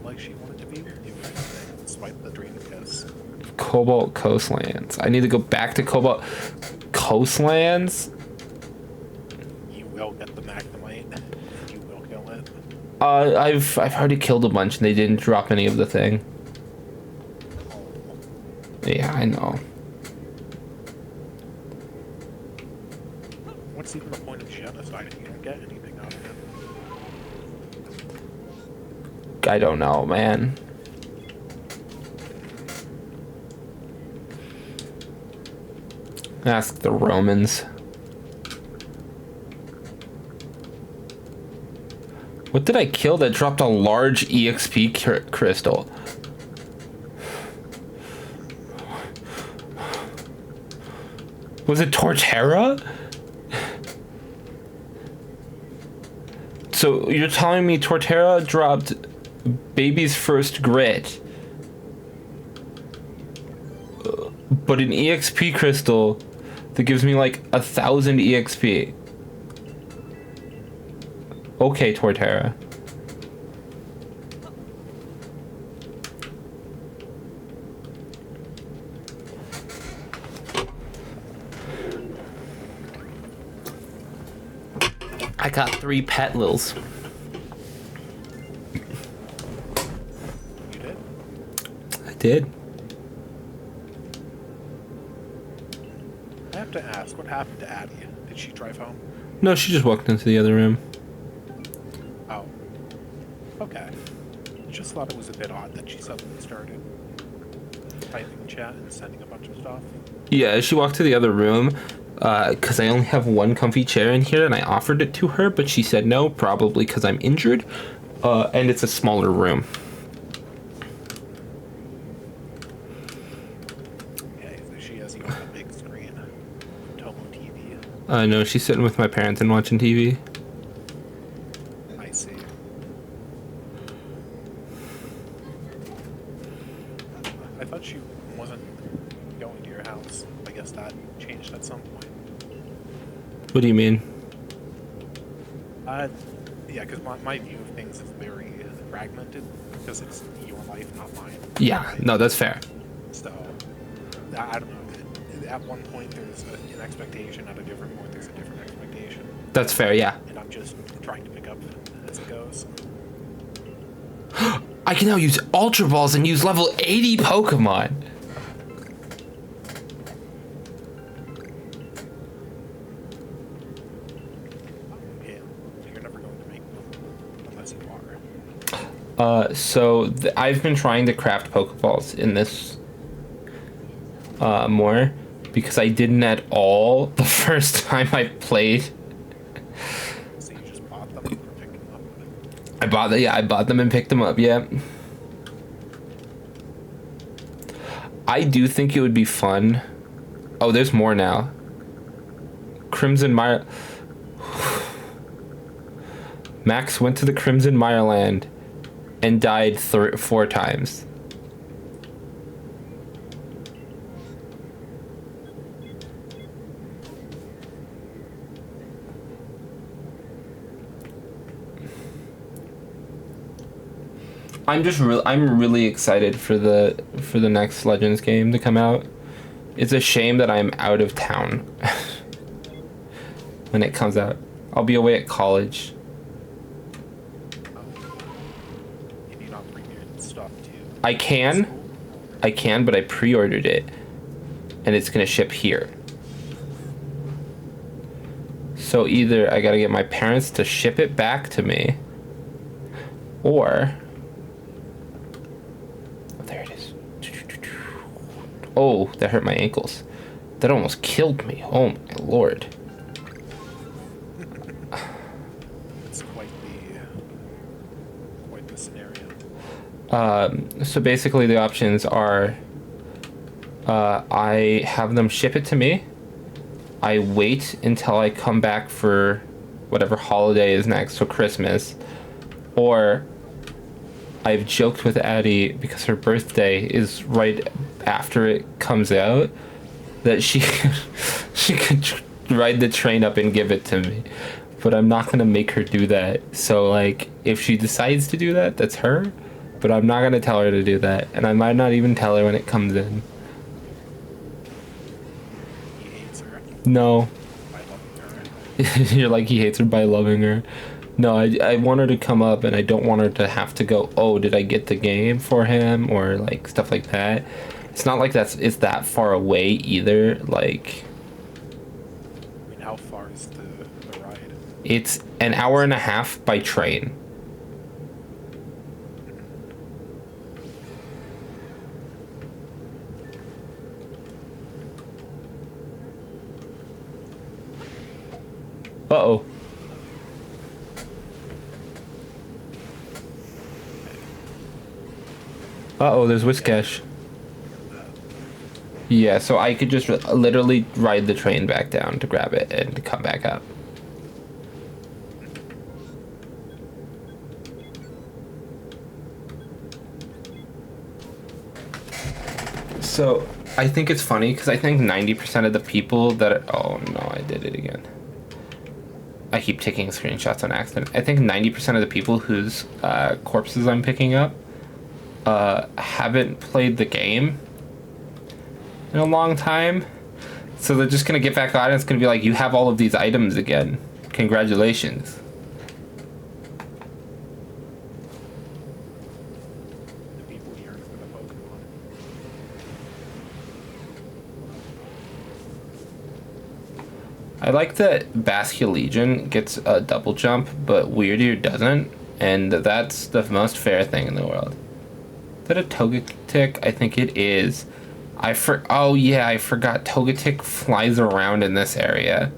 Like she wanted to be with you, despite the dream kiss. Cobalt Coastlands. I need to go back to Cobalt Coastlands. You will get the Magnemite. You will kill it. I've already killed a bunch and they didn't drop any of the thing. Oh. Yeah, I know. What's even the point of genocide if you don't get anything out of it? I don't know, man. Ask the Romans. What did I kill that dropped a large EXP crystal? Was it Torterra? So you're telling me Torterra dropped baby's first grit, but an EXP crystal that gives me like 1,000 EXP. Okay, Torterra. I got 3 petlils. You did? I did. I have to ask, what happened to Addie? Did she drive home? No, she just walked into the other room. Oh. Okay. Just thought it was a bit odd that she suddenly started typing chat and sending a bunch of stuff. Yeah, she walked to the other room, because I only have one comfy chair in here, and I offered it to her, but she said no, probably because I'm injured, and it's a smaller room. Okay, so she has you on a big screen. Tomo TV. No, she's sitting with my parents and watching TV. I see. I thought she wasn't going to your house. I guess that changed at some point. What do you mean? Yeah, because my view of things is very fragmented, because it's your life, not mine. Yeah, Right? no, that's fair. So, I don't know. At one point there's an expectation, at a different point there's a different expectation. That's fair, yeah. And I'm just trying to pick up as it goes. I can now use Ultra Balls and use level 80 Pokemon. Yeah, you're never going to make them unless you are. I've been trying to craft Pokeballs in this more, because I didn't at all the first time I played. So you just bought them or picked them up? I bought them and picked them up, yeah. I do think it would be fun. Oh, there's more now. Crimson Mire. Max went to the Crimson Mireland and died 4 times. I'm really excited for the next Legends game to come out. It's a shame that I'm out of town when it comes out. I'll be away at college. Can you not bring your stuff to I can, but I pre-ordered it, and it's gonna ship here. So either I gotta get my parents to ship it back to me, or there it is. Oh, that hurt my ankles. That almost killed me. Oh my lord. It's quite the scenario. So basically the options are, I have them ship it to me, I wait until I come back for whatever holiday is next, so Christmas, or I've joked with Addie, because her birthday is right after it comes out, that she could ride the train up and give it to me. But I'm not gonna make her do that. So like, if she decides to do that, that's her. But I'm not gonna tell her to do that, and I might not even tell her when it comes in. He hates her No. by loving her. You're like, he hates her by loving her. No, I want her to come up, and I don't want her to have to go, oh, did I get the game for him, or like stuff like that. It's not like it's that far away either. Like, I mean, how far is the ride? it's an hour and a half by train. Uh-oh. Uh-oh, there's Whiscash. Yeah, so I could just literally ride the train back down to grab it and come back up. So, I think it's funny because I think 90% of the people that... Oh, no, I did it again. I keep taking screenshots on accident. I think 90% of the people whose corpses I'm picking up haven't played the game in a long time. So they're just going to get back on and it's going to be like, you have all of these items again. Congratulations. The people here for the Pokemon. I like that Baskia Legion gets a double jump, but Weirdeer doesn't. And that's the most fair thing in the world. Is that a Togetic? I think it is. Oh yeah, I forgot Togetic flies around in this area.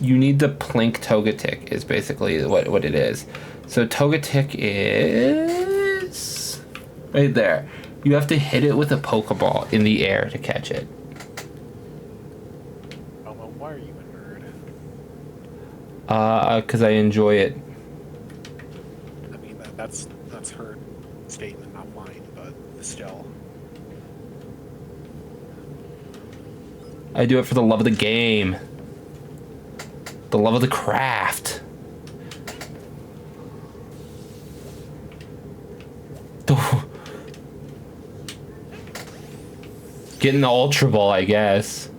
You need the Plink Togetic is basically what it is. So Togetic is right there. You have to hit it with a Pokeball in the air to catch it. Oh, well, why are you a nerd? Because I enjoy it. I mean, that's her statement, not mine, but still. I do it for the love of the game. The love of the craft. Getting the Ultra Ball, I guess.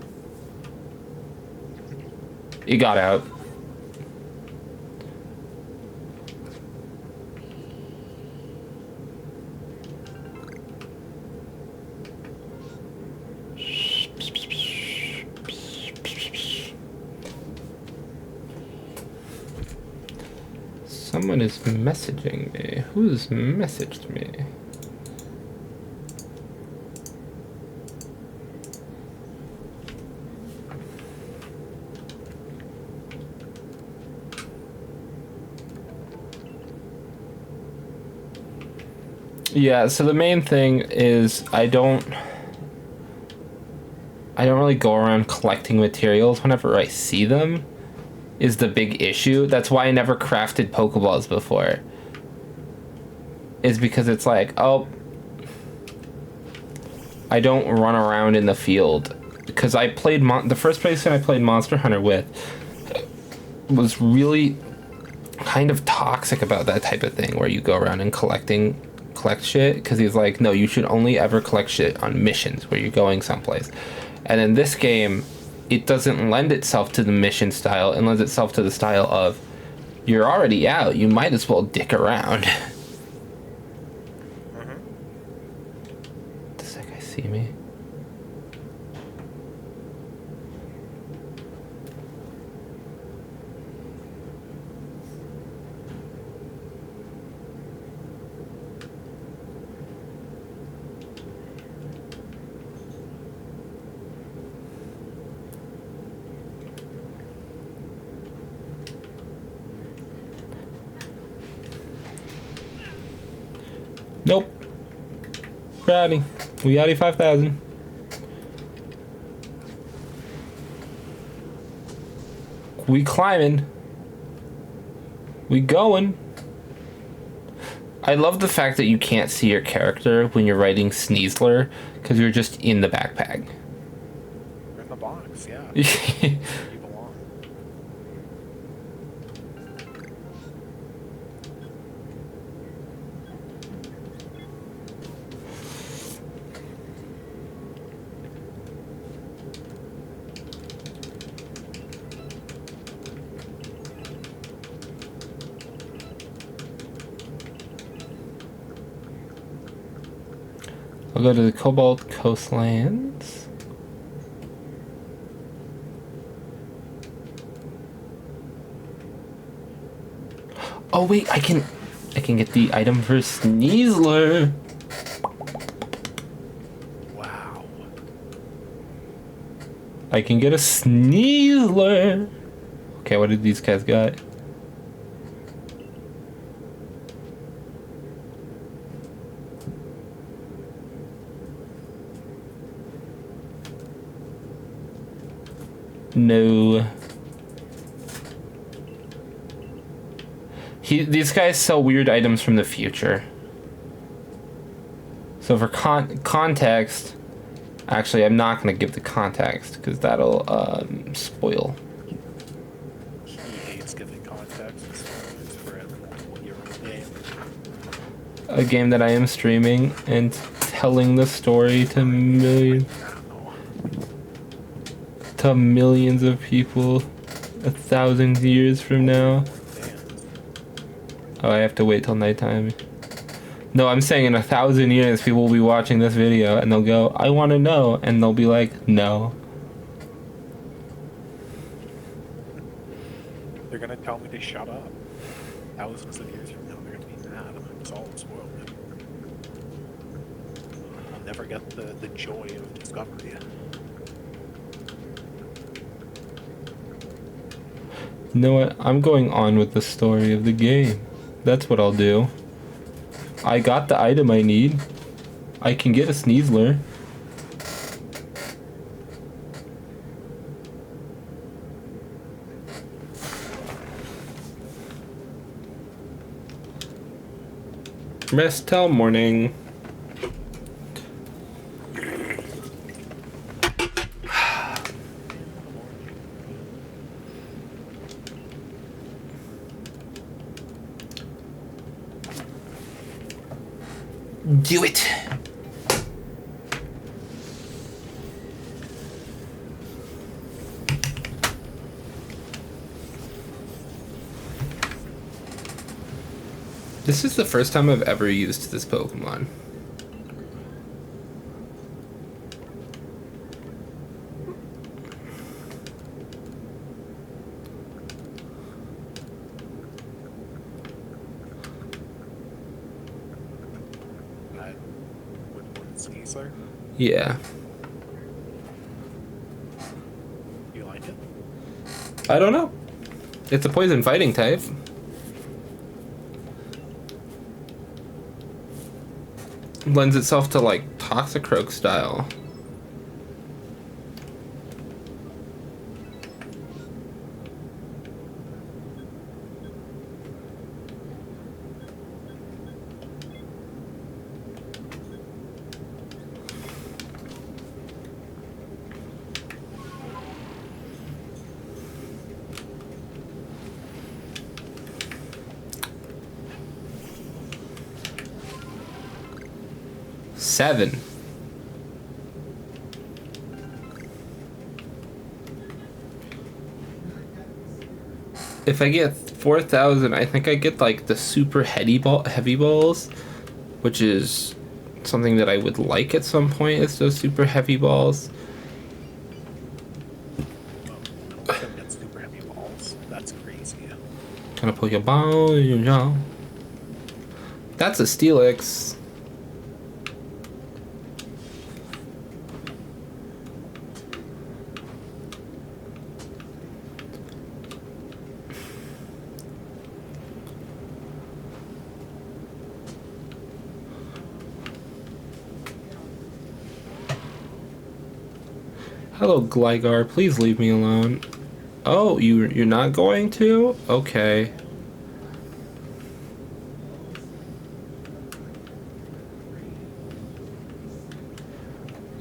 It got out. Someone is messaging me. Who's messaged me? Yeah, so the main thing is I don't really go around collecting materials whenever I see them. Is the big issue. That's why I never crafted Pokeballs before. Is because it's like, oh, I don't run around in the field. Because I played, the first person I played Monster Hunter with was really kind of toxic about that type of thing, where you go around and collect shit. Because he's like, no, you should only ever collect shit on missions where you're going someplace. And in this game, it doesn't lend itself to the mission style. It lends itself to the style of, you're already out, you might as well dick around. Does that guy see me? Nope. We're outie. We outie 5,000. We climbing. We going. I love the fact that you can't see your character when you're riding Sneasler, because you're just in the backpack. You're in the box, yeah. You belong. I'll go to the Cobalt Coastlands. Oh wait, I can get the item for Sneasler. I can get a Sneasler. Okay, what did these guys got? No. These guys sell weird items from the future. So for context, actually, I'm not going to give the context because that'll spoil. He hates giving context for a multiple-year-old game. A game that I am streaming and telling the story to millions of people 1,000 years from now. Oh, I have to wait till nighttime. No, I'm saying in 1,000 years, people will be watching this video and they'll go, I want to know. And they'll be like, no. They're going to tell me to shut up. Thousands of years from now, they're going to be mad. It's all spoiled. I'll never get the joy of discovery. You know what? I'm going on with the story of the game. That's what I'll do. I got the item I need. I can get a Sneasler. Rest till morning. Do it. This is the first time I've ever used this Pokemon. Sneasler? Yeah. You like it? I don't know. It's a poison fighting type. Lends itself to like Toxicroak style. Seven. If I get 4,000, I think I get like the super heavy balls, which is something that I would like at some point. Is those super heavy balls? Get super heavy balls. That's crazy. Gonna put your ball in your jaw. That's a Steelix. Hello, Gligar. Please leave me alone. Oh, you're not going to? Okay.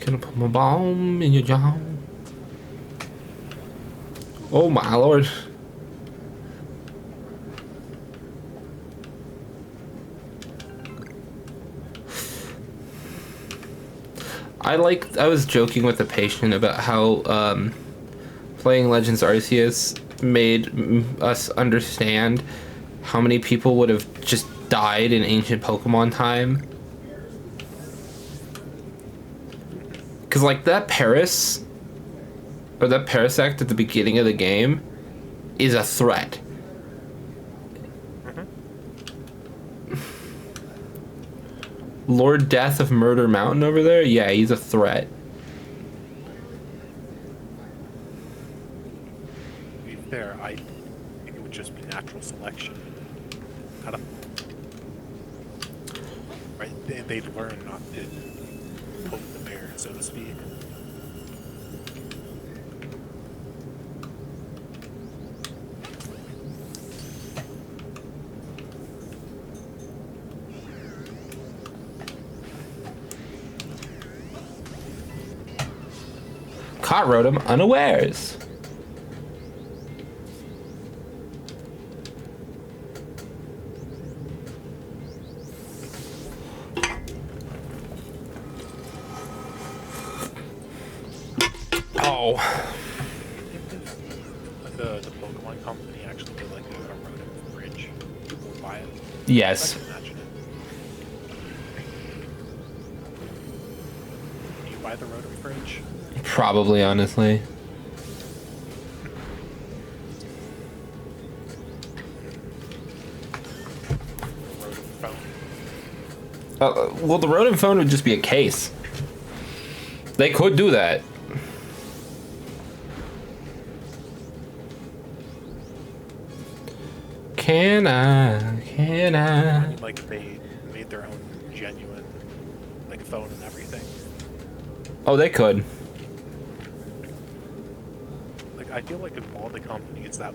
Gonna put my bomb in your jaw. Oh my lord. I was joking with the patient about how playing Legends Arceus made us understand how many people would have just died in ancient Pokemon time. Cause like that Paris, or that Parasect at the beginning of the game, is a threat. Lord Death of Murder Mountain over there? Yeah, he's a threat. election. Kind of, right? They'd learn not to poke the bear, so to speak. Caught Rotom unawares. Oh. The Pokemon company actually did like a Rotom fridge. People would buy it. Yes. I can imagine it. Do you buy the Rotom fridge? Probably, honestly. Rotom phone? Well, the Rotom phone would just be a case. They could do that. Can I? mean, like they made their own genuine like phone and everything. Oh, they could. Like I feel like if all the companies that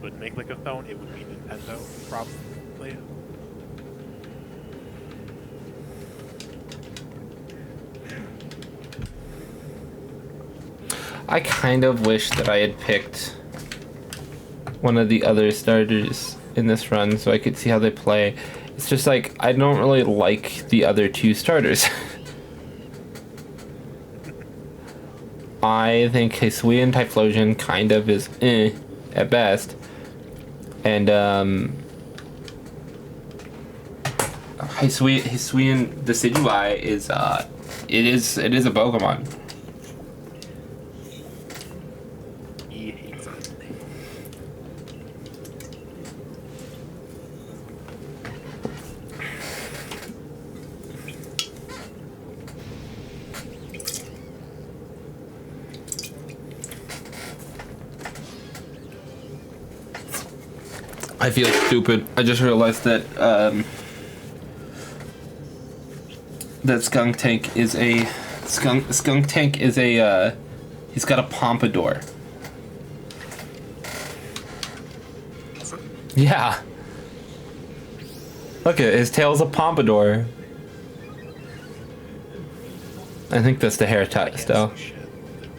would make like a phone, it would be Nintendo probably. I kind of wish that I had picked one of the other starters in this run so I could see how they play. It's just like, I don't really like the other two starters. I think Hisuian Typhlosion kind of is at best. And Hisuian Decidueye is it is a Pokemon. He hates it. I feel stupid. I just realized that that Skunk Tank is a he's got a pompadour. Yeah. Look at his tail's a pompadour. I think that's the hair I can't style. see shit.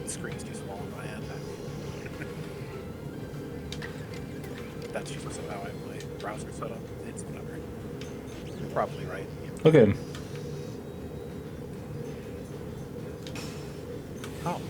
The screen's too small on my end. That's just how I have my browser set up. It's whatever. You're probably right. Look at him. Oh.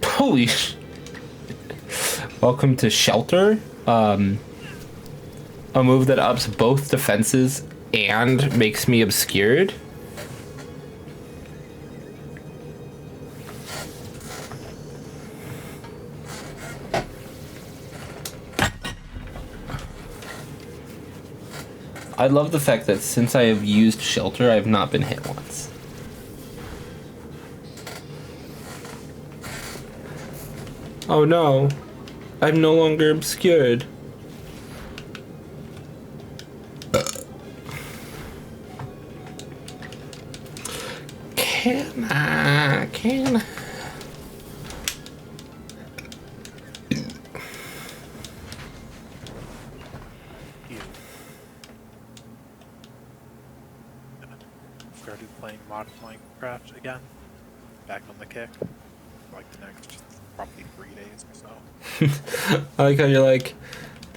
Holy sh... Welcome to Shelter. A move that ups both defenses and makes me obscured. I love the fact that since I have used Shelter, I have not been hit once. Oh no, I'm no longer obscured. Can I? You started playing mod Minecraft again. Back on the kick. For like the next probably 3 days or so. I like how you're like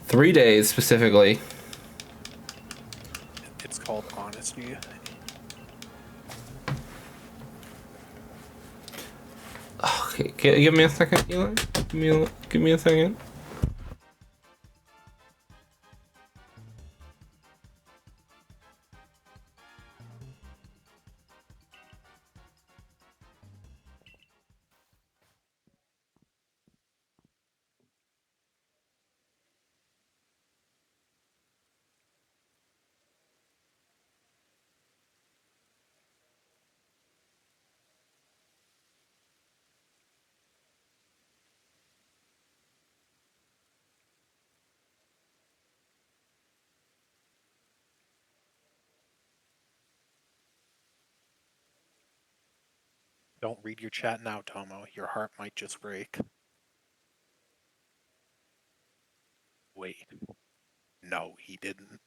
3 days specifically. It's called honesty. Okay, give me a second, Eli. Give me a second. Don't read your chat now, Tomo. Your heart might just break. Wait. No, he didn't.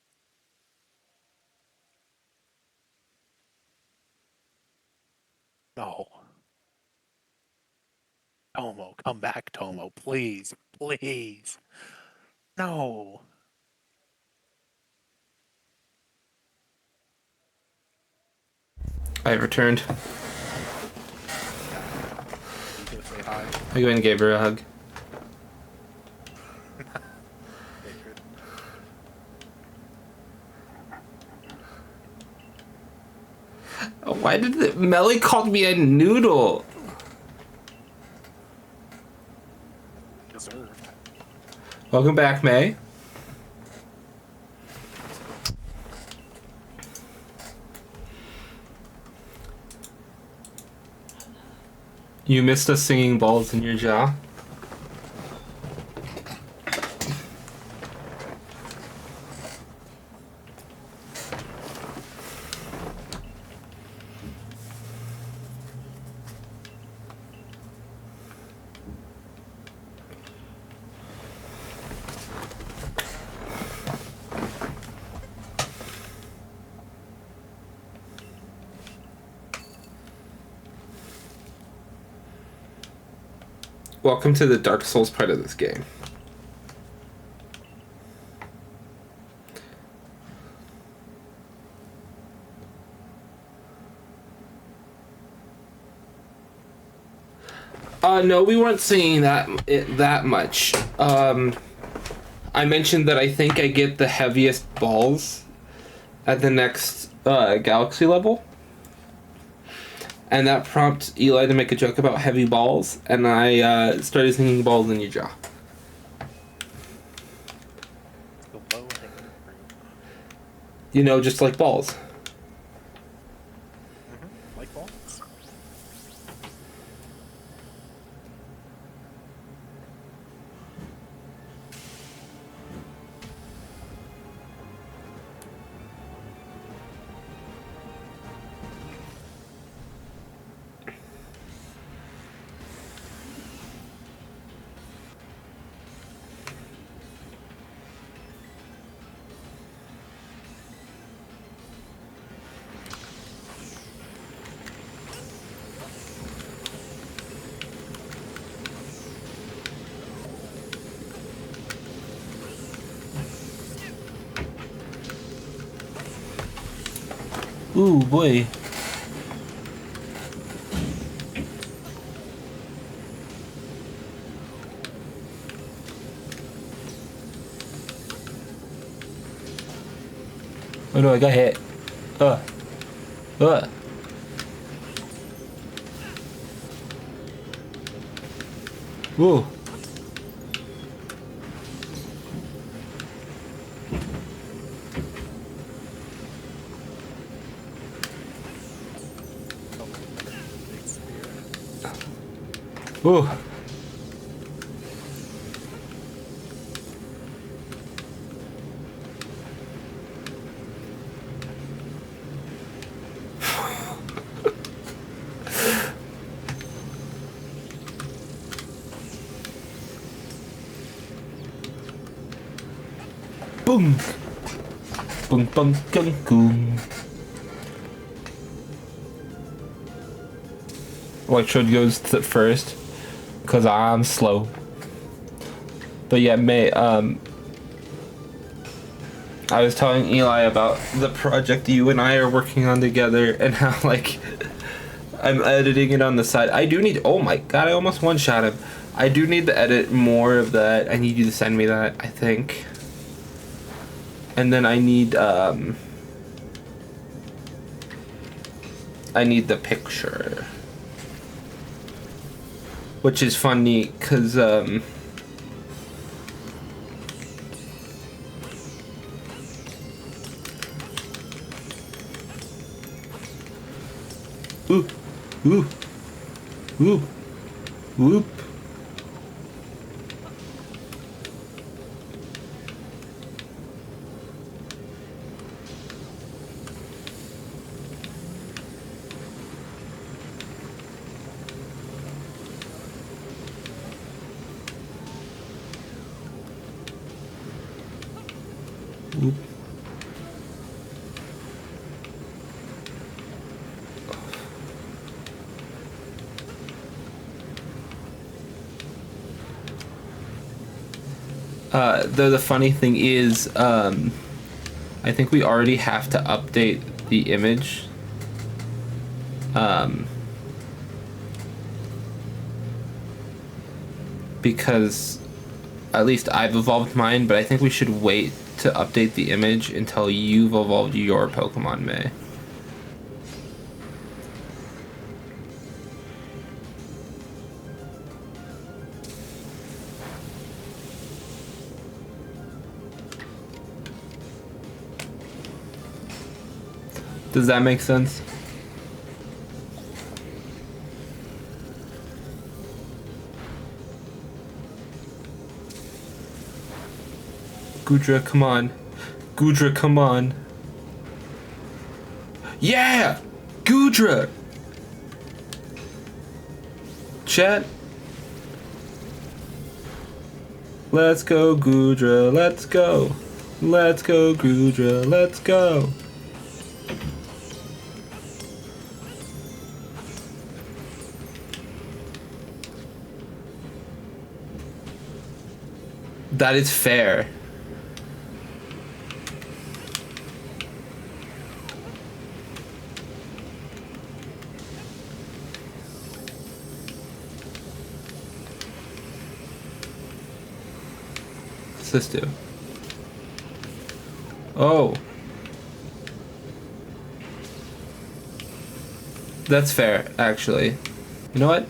No. Tomo, come back, Tomo. Please. Please. No. I returned. You go say hi. I went and gave her a hug. Figured. Why did Melly called me a noodle? Deserved. Welcome back, May. You missed us singing balls in your jaw? Welcome to the Dark Souls part of this game. No, we weren't singing that much. I mentioned that I think I get the heaviest balls at the next galaxy level. And that prompted Eli to make a joke about heavy balls, and I started singing balls in your jaw. The low hanging fruit. You know, just like balls. Like balls. Ooh, boy. Oh no, I got hit. Ooh. Big spear. Ooh. Boom. Boom, boom, boom, boom. Electrode goes first, cause I'm slow. But yeah, May. I was telling Eli about the project you and I are working on together, and how like I'm editing it on the side. I do need. Oh my god! I almost one-shot him. I do need to edit more of that. I need you to send me that, I think. And then I need the picture. Which is funny, cause ooh, ooh, ooh, whoop. Though the funny thing is, I think we already have to update the image. Because at least I've evolved mine, but I think we should wait to update the image until you've evolved your Pokemon, May. Does that make sense? Gudra, come on. Gudra, come on. Yeah! Gudra! Chat. Let's go, Gudra, let's go. Let's go, Gudra, let's go. That is fair. What's this do? Oh. That's fair, actually. You know what?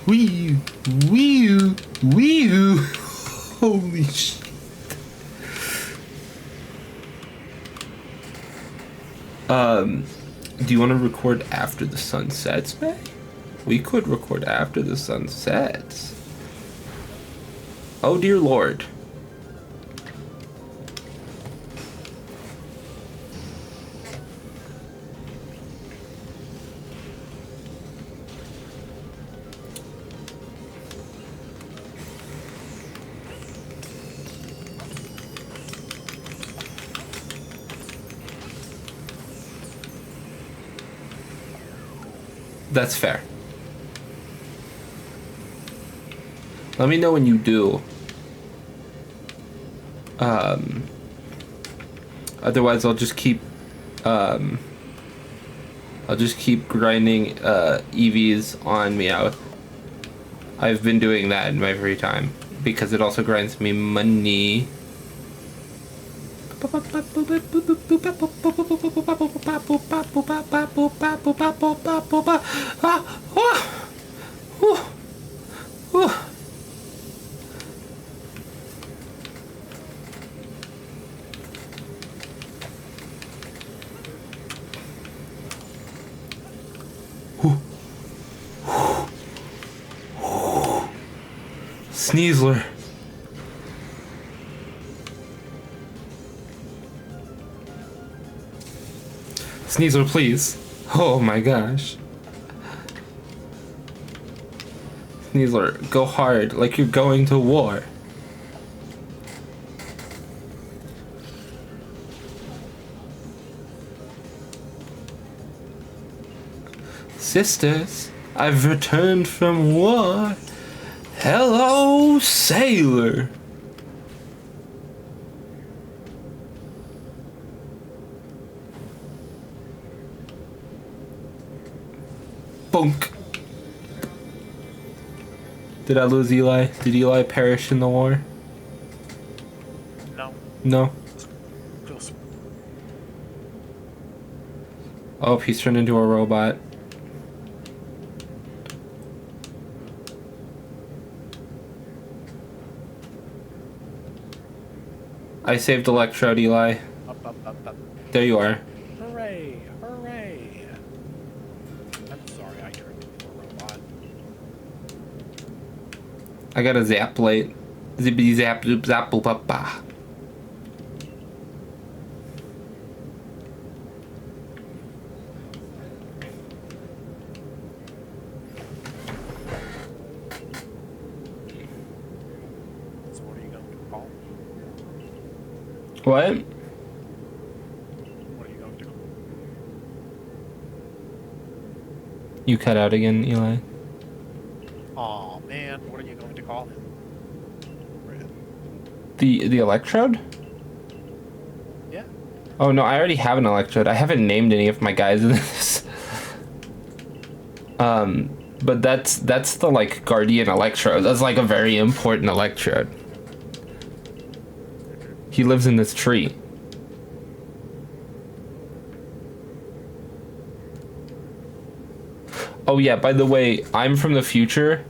Wee, wee, wee. Holy shit. Do you want to record after the sun sets, May? We could record after the sun sets. Oh dear Lord. That's fair. Let me know when you do. Otherwise I'll just keep grinding EVs on Meowth. I've been doing that in my free time because it also grinds me money. Sneasler. Sneasler, please. Oh my gosh. Sneasler, go hard like you're going to war. Sisters, I've returned from war. Hello, sailor. Bonk. Did I lose Eli? Did Eli perish in the war? No. No. Feels Oh, he's turned into a robot. I saved Electrode, Eli. up. There you are. Hooray! Hooray! I'm sorry, I turned into a robot. I got a zap plate. Zippity zap zoop zap boop up bah. So what are you going What? What are you going to call? You cut out again, Eli. Aw, man, what are you going to call him? Red. The electrode? Yeah. Oh no, I already have an electrode. I haven't named any of my guys in this. But that's the like guardian electrode. That's like a very important electrode. He lives in this tree. Oh yeah, by the way, I'm from the future.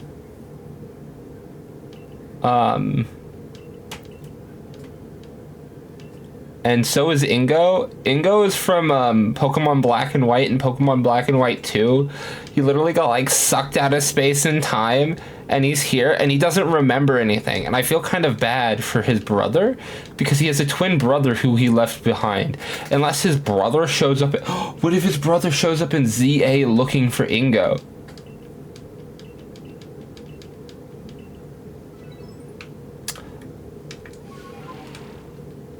And so is Ingo. Ingo is from Pokemon Black and White and Pokemon Black and White 2. He literally got like sucked out of space and time, and he's here and he doesn't remember anything. And I feel kind of bad for his brother because he has a twin brother who he left behind. Unless his brother shows up. What if his brother shows up in ZA looking for Ingo?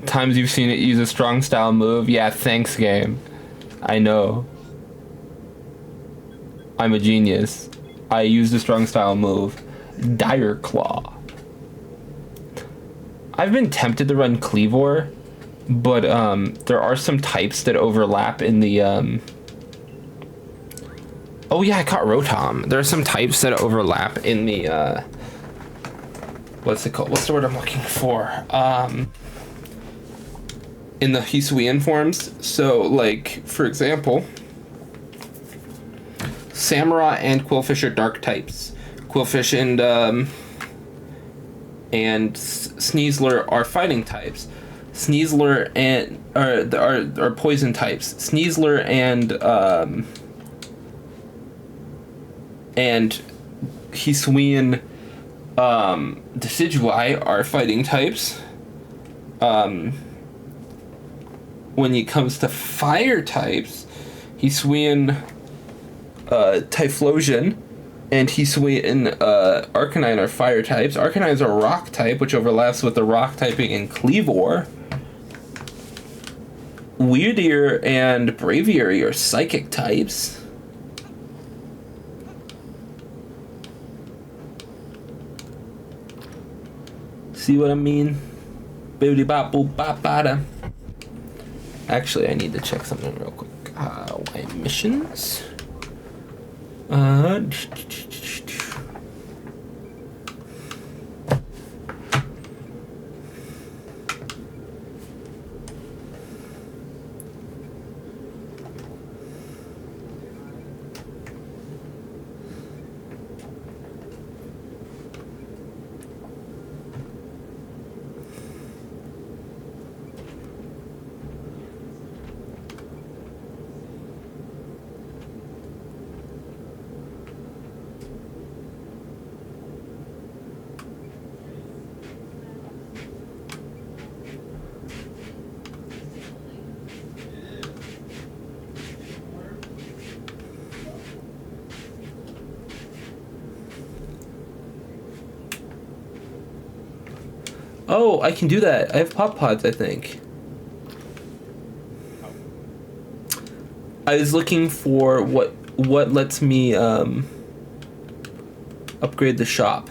Times you've seen it use a strong style move. Yeah, thanks, game. I know. I'm a genius. I used a strong style move. Dire Claw. I've been tempted to run Cleavor, but there are some types that overlap in the Oh yeah, I caught Rotom. There are some types that overlap in the what's it called? What's the word I'm looking for? In the Hisuian forms. So, like, for example, Samurott and Quillfish are dark types. Quillfish and Sneasler are fighting types. Sneasler and are poison types. Sneasler and Hisuian Decidueye are fighting types. When it comes to fire types, Hisuian Typhlosion and Hisuian Arcanine are fire types. Arcanines are rock type, which overlaps with the rock typing in Cleavor. Weirdeer and Braviary are psychic types. See what I mean? Bibbidi bop boop bop bada. Actually, I need to check something real quick. Why missions? Oh, I can do that. I have pop pods, I think. I was looking for what lets me upgrade the shop.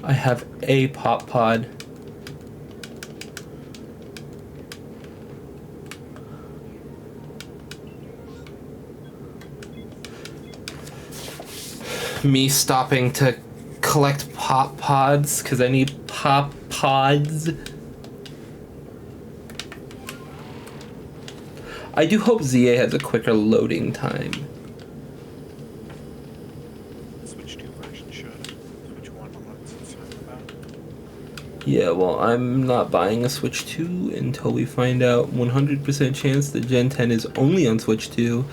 I have a pop pod. Me stopping to collect pop pods because I need pop pods. I do hope ZA has a quicker loading time. Switch 2 version should. Switch 1 I'm not so certain about. Yeah, well, I'm not buying a Switch 2 until we find out 100% chance that Gen 10 is only on Switch 2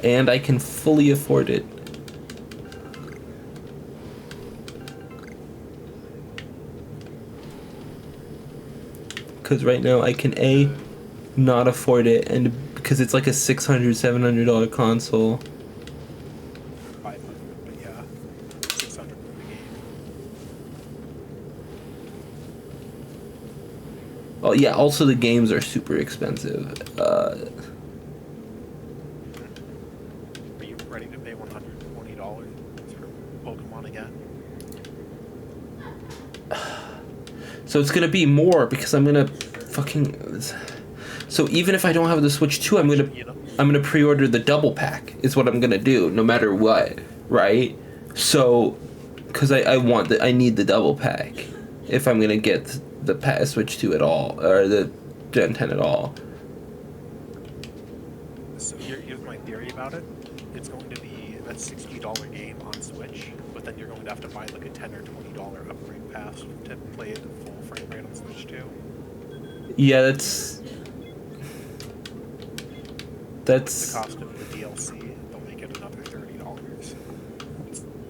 and I can fully afford it. because right now I can A, not afford it, and because it's like a $600-$700 console. 500, but yeah, 600 for the game. Oh yeah, also the games are super expensive. Are you ready to pay $120 for Pokemon again? So it's gonna be more because I'm gonna fucking. So even if I don't have the Switch 2, I'm gonna pre-order the double pack. Is what I'm gonna do, no matter what, right? So, because I need the double pack if I'm gonna get the Switch 2 at all, or the Gen 10 at all. So here's my theory about it. It's going to be a $60 game on Switch, but then you're going to have to buy like a $10 or $20 upgrade pass to play it at full frame rate on Switch 2. Yeah, that's The cost of the DLC, they'll make it another $30.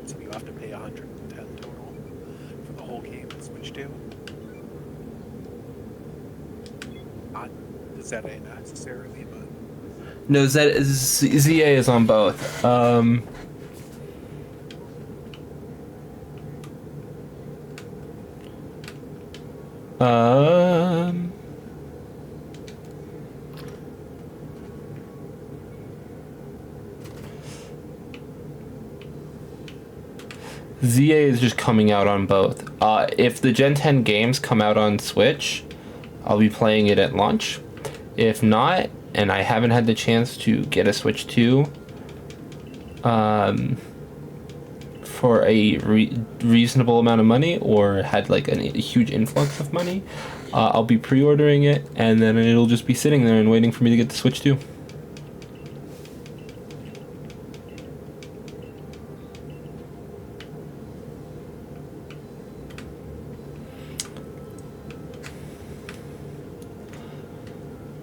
So you have to pay $110 total for the whole game on Switch 2. Not ZA necessarily, but no. ZA is on both. ZA is just coming out on both. If the Gen 10 games come out on Switch, I'll be playing it at launch. If not, and I haven't had the chance to get a Switch 2 for a reasonable amount of money, or had like a huge influx of money, I'll be pre-ordering it, and then it'll just be sitting there and waiting for me to get the Switch 2.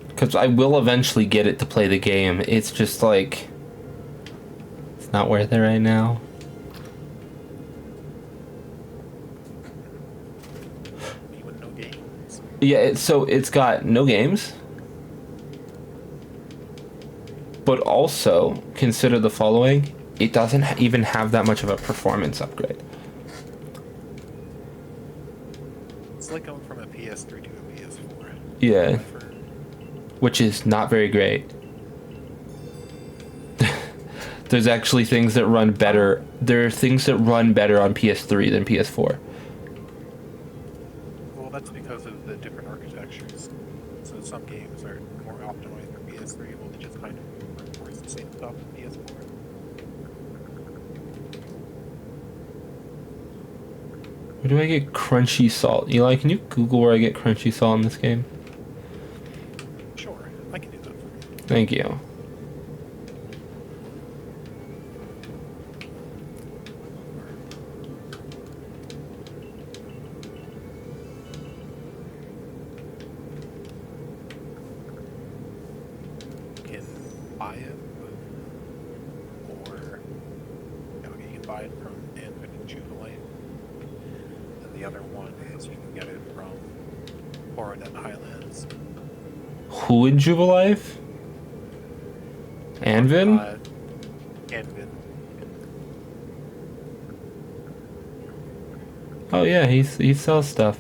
Because I will eventually get it to play the game. It's just like, it's not worth it right now. even no games. Yeah, so it's got no games. But also, consider the following. It doesn't even have that much of a performance upgrade. It's like going from a PS3 to a PS4. Yeah. Which is not very great. There's actually things that run better. There are things that run better on PS3 than PS4. Well, that's because of the different architectures. So some games are more optimized for PS3, while they just kind of reinforce the same stuff in PS4. Where do I get crunchy salt? Eli, can you Google where I get crunchy salt in this game? Sure, I can do that for you. Thank you. You can buy it, or you can buy it from Anvin and Jubilee. And the other one is you can get it from Coronet Highlands. Who in Jubilife? Anvin? Anvin. Oh yeah, he sells stuff.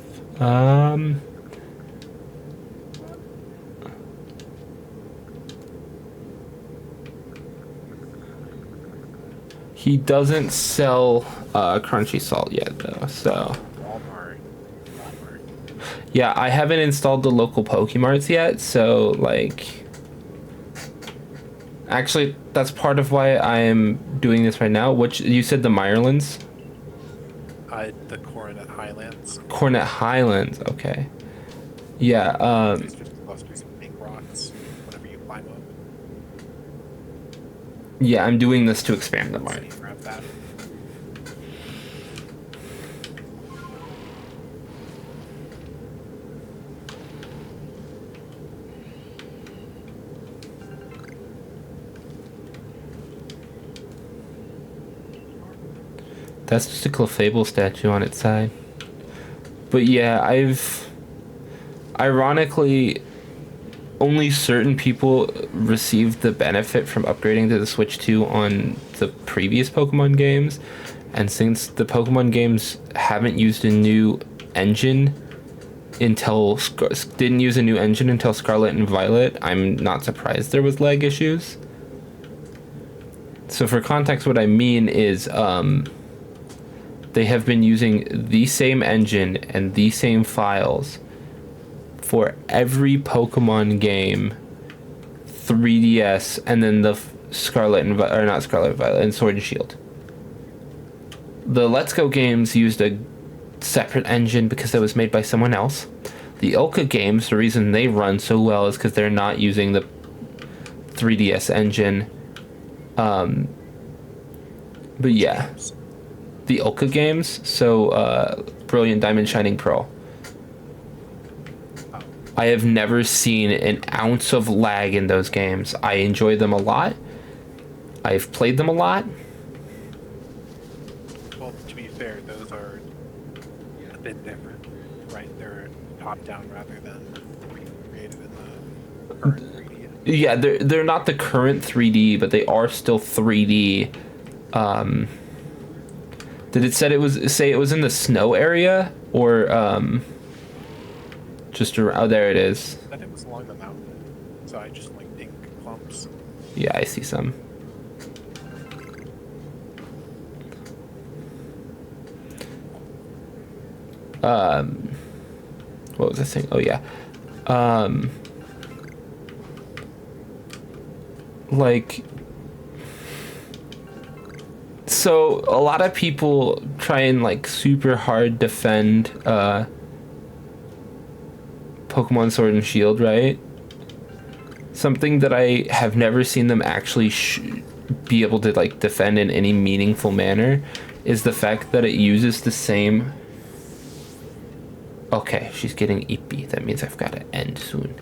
He doesn't sell crunchy salt yet though, so. Walmart. Yeah, I haven't installed the local Pokemarts yet, so like. Actually, that's part of why I am doing this right now. Which you said the Mirelands? The Coronet Highlands. Coronet Highlands, okay. Yeah, These just clusters of big rocks whenever you climb up. yeah, I'm doing this to expand the So mart. you grab that. That's just a Clefable statue on its side. But yeah, ironically, only certain people received the benefit from upgrading to the Switch 2 on the previous Pokemon games. And since the Pokemon games haven't used a new engine until didn't use a new engine until Scarlet and Violet, I'm not surprised there was lag issues. So for context, what I mean is they have been using the same engine and the same files for every Pokemon game, 3DS, and then the Scarlet and not Scarlet and Violet, and Sword and Shield. The Let's Go games used a separate engine because it was made by someone else. The Ilka games, the reason they run so well is because they're not using the 3DS engine. But yeah, the Ilka games, so Brilliant Diamond, Shining Pearl. I have never seen an ounce of lag in those games. I enjoy them a lot. I've played them a lot. Well, to be fair, those are a bit different, right? They're top-down rather than recreated in the current 3D. Yeah, they're not the current 3D, but they are still 3D. Did it say it was in the snow area or just around? Oh, there it is. I think it was along the mountain, so I just like pink clumps. Yeah, I see some. What was I saying? Oh yeah. Like, so a lot of people try and like super hard defend Pokemon Sword and Shield, right? Something that I have never seen them actually be able to like defend in any meaningful manner is the fact that it uses the same. Okay, she's getting Eepy. That means I've got to end soon,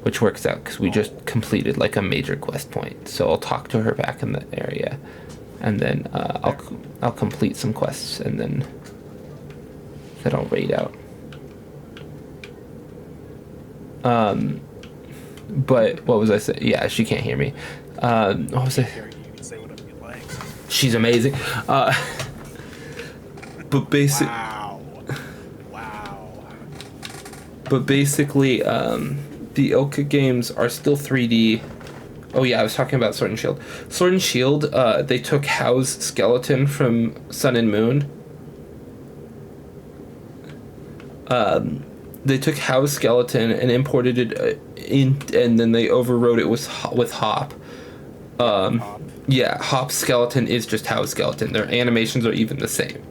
which works out because we just completed like a major quest point. So I'll talk to her back in the area, and then I'll complete some quests, and then I'll raid out. But what was I saying? Yeah, she can't hear me. What was I? You can say whatever you like. She's amazing. But basic. Wow. But basically, the Ilka games are still 3D. Oh yeah, I was talking about Sword and Shield. Sword and Shield, they took How's skeleton from Sun and Moon. They took How's skeleton and imported it in, and then they overrode it with Hop. Hop. Yeah, Hop's skeleton is just How's skeleton. Their animations are even the same.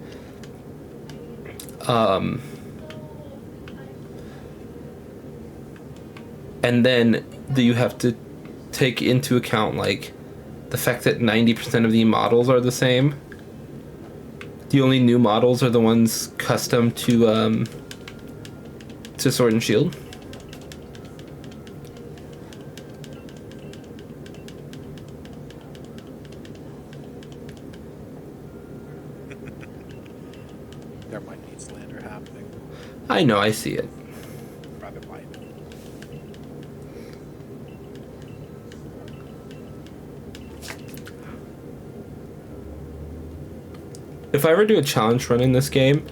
And then you have to take into account like the fact that 90% of the models are the same. The only new models are the ones custom to Sword and Shield. There might be slander happening. I know, I see it. Rather light. If I ever do a challenge run in this game,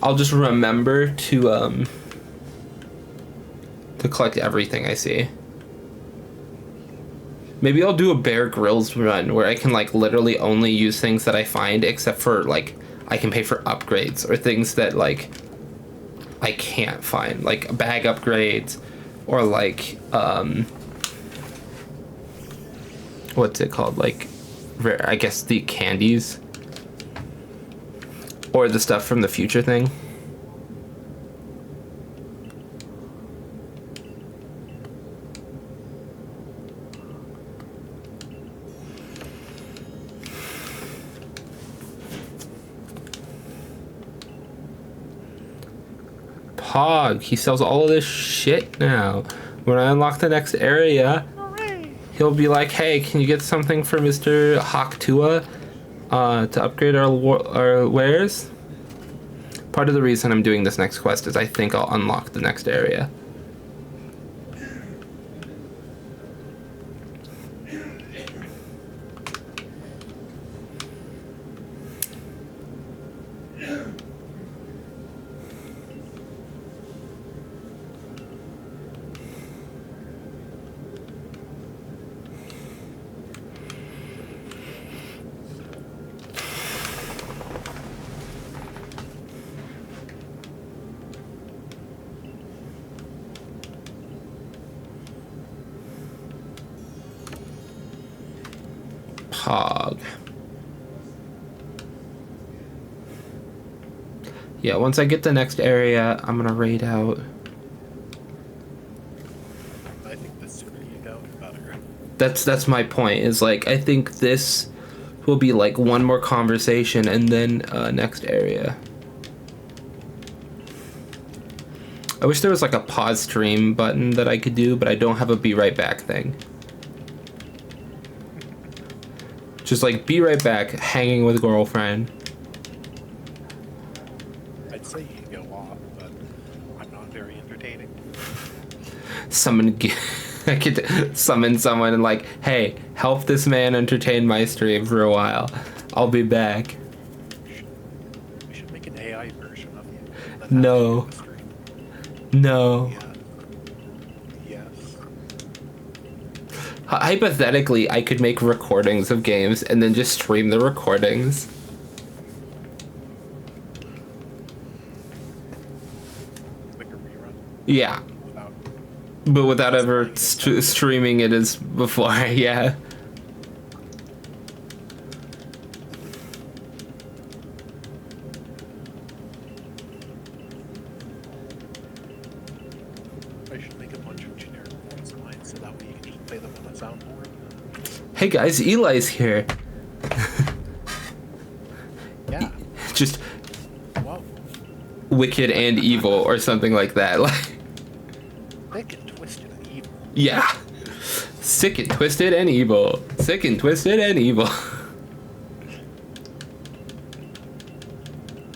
I'll just remember to collect everything I see. Maybe I'll do a Bear Grylls run where I can like literally only use things that I find, except for like I can pay for upgrades or things that like I can't find, like bag upgrades or like what's it called, like rare, I guess the candies or the stuff from the future thing. Pog, he sells all of this shit now. When I unlock the next area, he'll be like, hey, can you get something for Mr. Haktua to upgrade our wares? Part of the reason I'm doing this next quest is I think I'll unlock the next area. Hog. Yeah, once I get the next area, I'm gonna raid out. I think the sooner you go, the better. That's my point. Is like I think this will be like one more conversation and then next area. I wish there was like a pause stream button that I could do, but I don't have a be right back thing. Just like be right back, hanging with girlfriend. I'd say you can go off, but I'm not very entertaining. I could summon someone and like, hey, help this man entertain my stream for a while. I'll be back. We should make an AI version of you. Then have No. you on the stream. No. Yeah. Yes. Hypothetically, I could make recordings of games and then just stream the recordings. Like a rerun Yeah, without. but without ever streaming it as before. Yeah. I should make a bunch of generic voice lines so that way you can just play them on the soundboard. Hey guys, Eli's here. Yeah. Just Whoa. wicked and evil or something like that. Like, Thick and twisted and evil. yeah. Sick and twisted and evil. Sick and twisted and evil.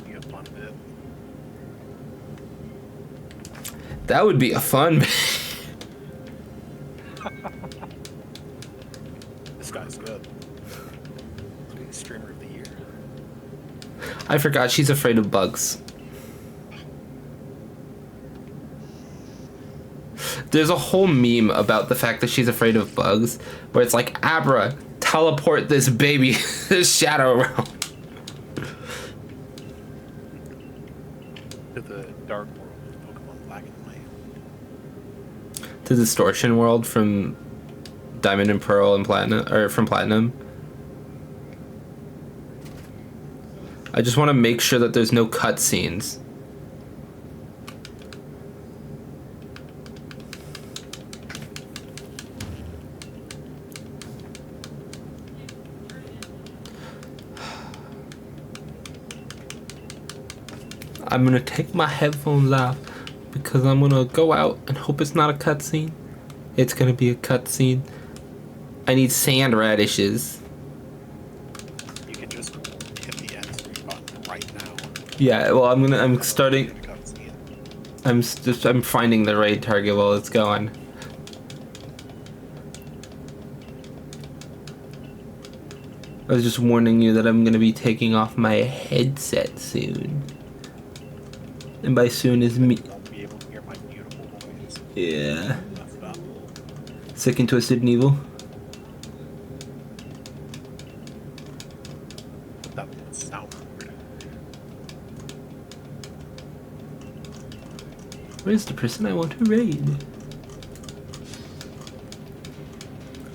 Be a fun bit. That would be a fun. This guy's good. He's streamer of the year. I forgot she's afraid of bugs. There's a whole meme about the fact that she's afraid of bugs, where it's like, Abra, teleport this baby, this shadow realm. To the dark world of Pokemon Black and White. To Distortion World from Diamond and Pearl and Platinum, or from Platinum. I just want to make sure that there's no cutscenes. I'm gonna take my headphones off because I'm gonna go out and hope it's not a cutscene. It's gonna be a cutscene. I need sand radishes. You can just hit the end screen button right now. Yeah, well, I'm starting. Get a cutscene. I'm finding the raid target while it's going. I was just warning you that I'm gonna be taking off my headset soon. And by soon is me. You won't be able to hear my beautiful voice. Yeah. Messed up. Sick and twisted and evil. But that would sound weird. Where's the person I want to raid?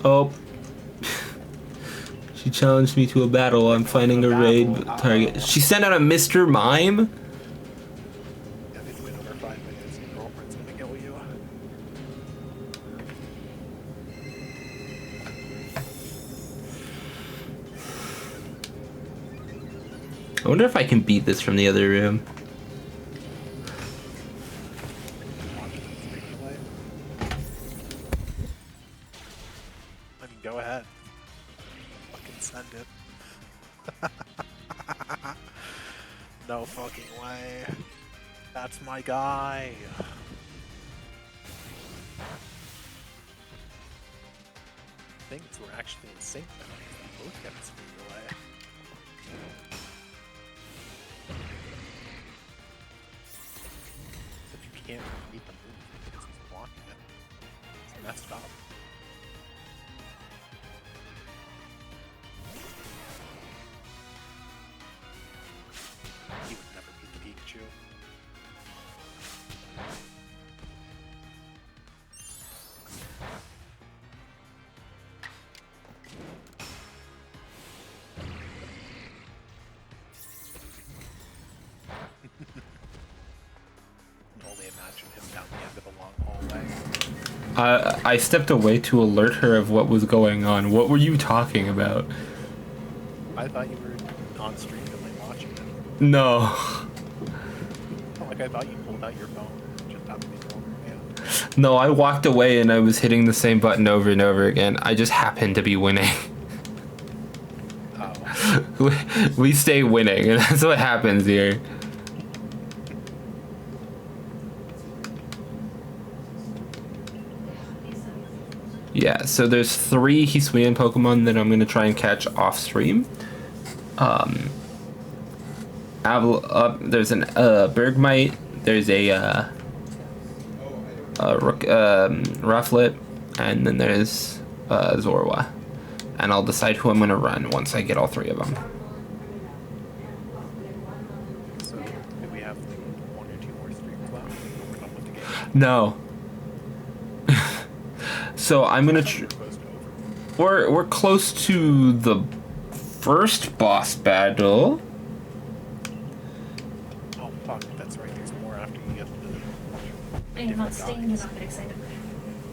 Oh. She challenged me to a battle. I'm finding a raid target. She sent out a Mr. Mime? Yeah, if you wait over 5 minutes, your girlfriend's gonna kill you. I wonder if I can beat this from the other room. I mean, go ahead. Fucking send it. No fucking way. That's my guy. Things were actually in sync now. We both got screwed away. But you can't repeat the move because he's blocking it. It's messed up. He would never beat the Pikachu. I stepped away to alert her of what was going on. What were you talking about? I thought you were on stream and like watching it. No. Like I thought you pulled out your phone and just happened to go over. Yeah. No, I walked away and I was hitting the same button over and over again. I just happened to be winning. Oh. We stay winning, and that's what happens here. Yeah, so there's 3 Hisuian Pokemon that I'm gonna try and catch off stream. There's an Bergmite, there's a Rufflet, and then there's Zorua. And I'll decide who I'm gonna run once I get all 3 of them. So do we have like 1 or 2 more streams left? Or we're done with the game? No. So I'm gonna. We're close to over. We're close to the first boss battle. Oh fuck, that's right. There's more after you get the. I'm not staying, you're not excited.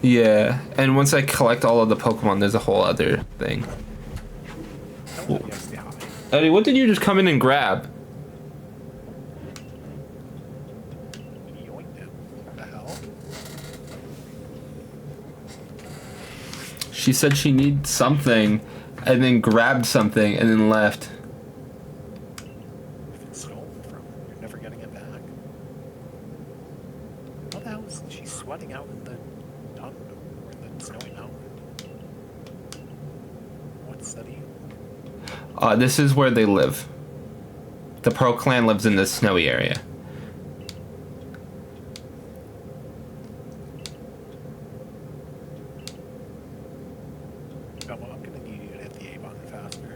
Yeah, and once I collect all of the Pokemon, there's a whole other thing. Oh, yes, yeah. Eddie, what did you just come in and grab? Yoinked it. What the hell? She said she needs something, and then grabbed something, and then left. If it's stolen from her, you're never getting it back. What the hell is she's sweating out in the or in the snowy mountain? What city? This is where they live. The Pearl Clan lives in this snowy area. Oh, well, I'm gonna need you to hit the A button faster.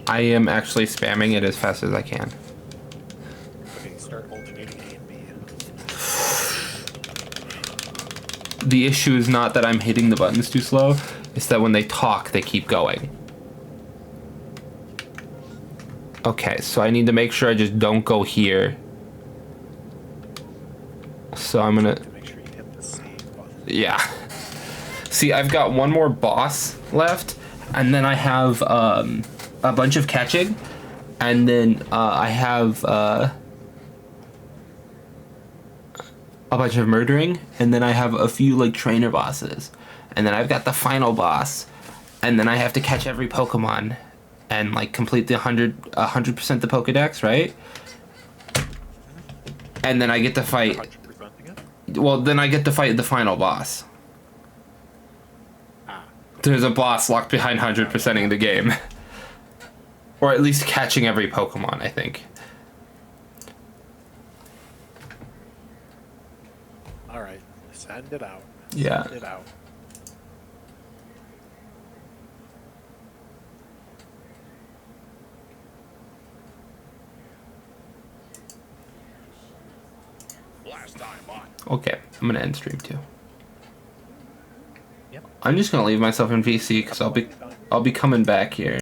I am actually spamming it as fast as I can. Okay, start alternating A and B. The issue is not that I'm hitting the buttons too slow, it's that when they talk, they keep going. Okay, so I need to make sure I just don't go here. So I'm gonna... To make sure you hit the save button. Yeah. See, I've got one more boss left, and then I have a bunch of catching, and then I have a bunch of murdering, and then I have a few like trainer bosses, and then I've got the final boss, and then I have to catch every Pokemon and like complete the 100% the Pokedex, right? And then I get to fight. 100% again? Well, then I get to fight the final boss. There's a boss locked behind 100%ing the game. Or at least catching every Pokemon, I think. Alright, send it out. Yeah. Send it out. Last time on. Okay, I'm gonna end stream too. Yep. I'm just gonna leave myself in VC because I'll be coming back here.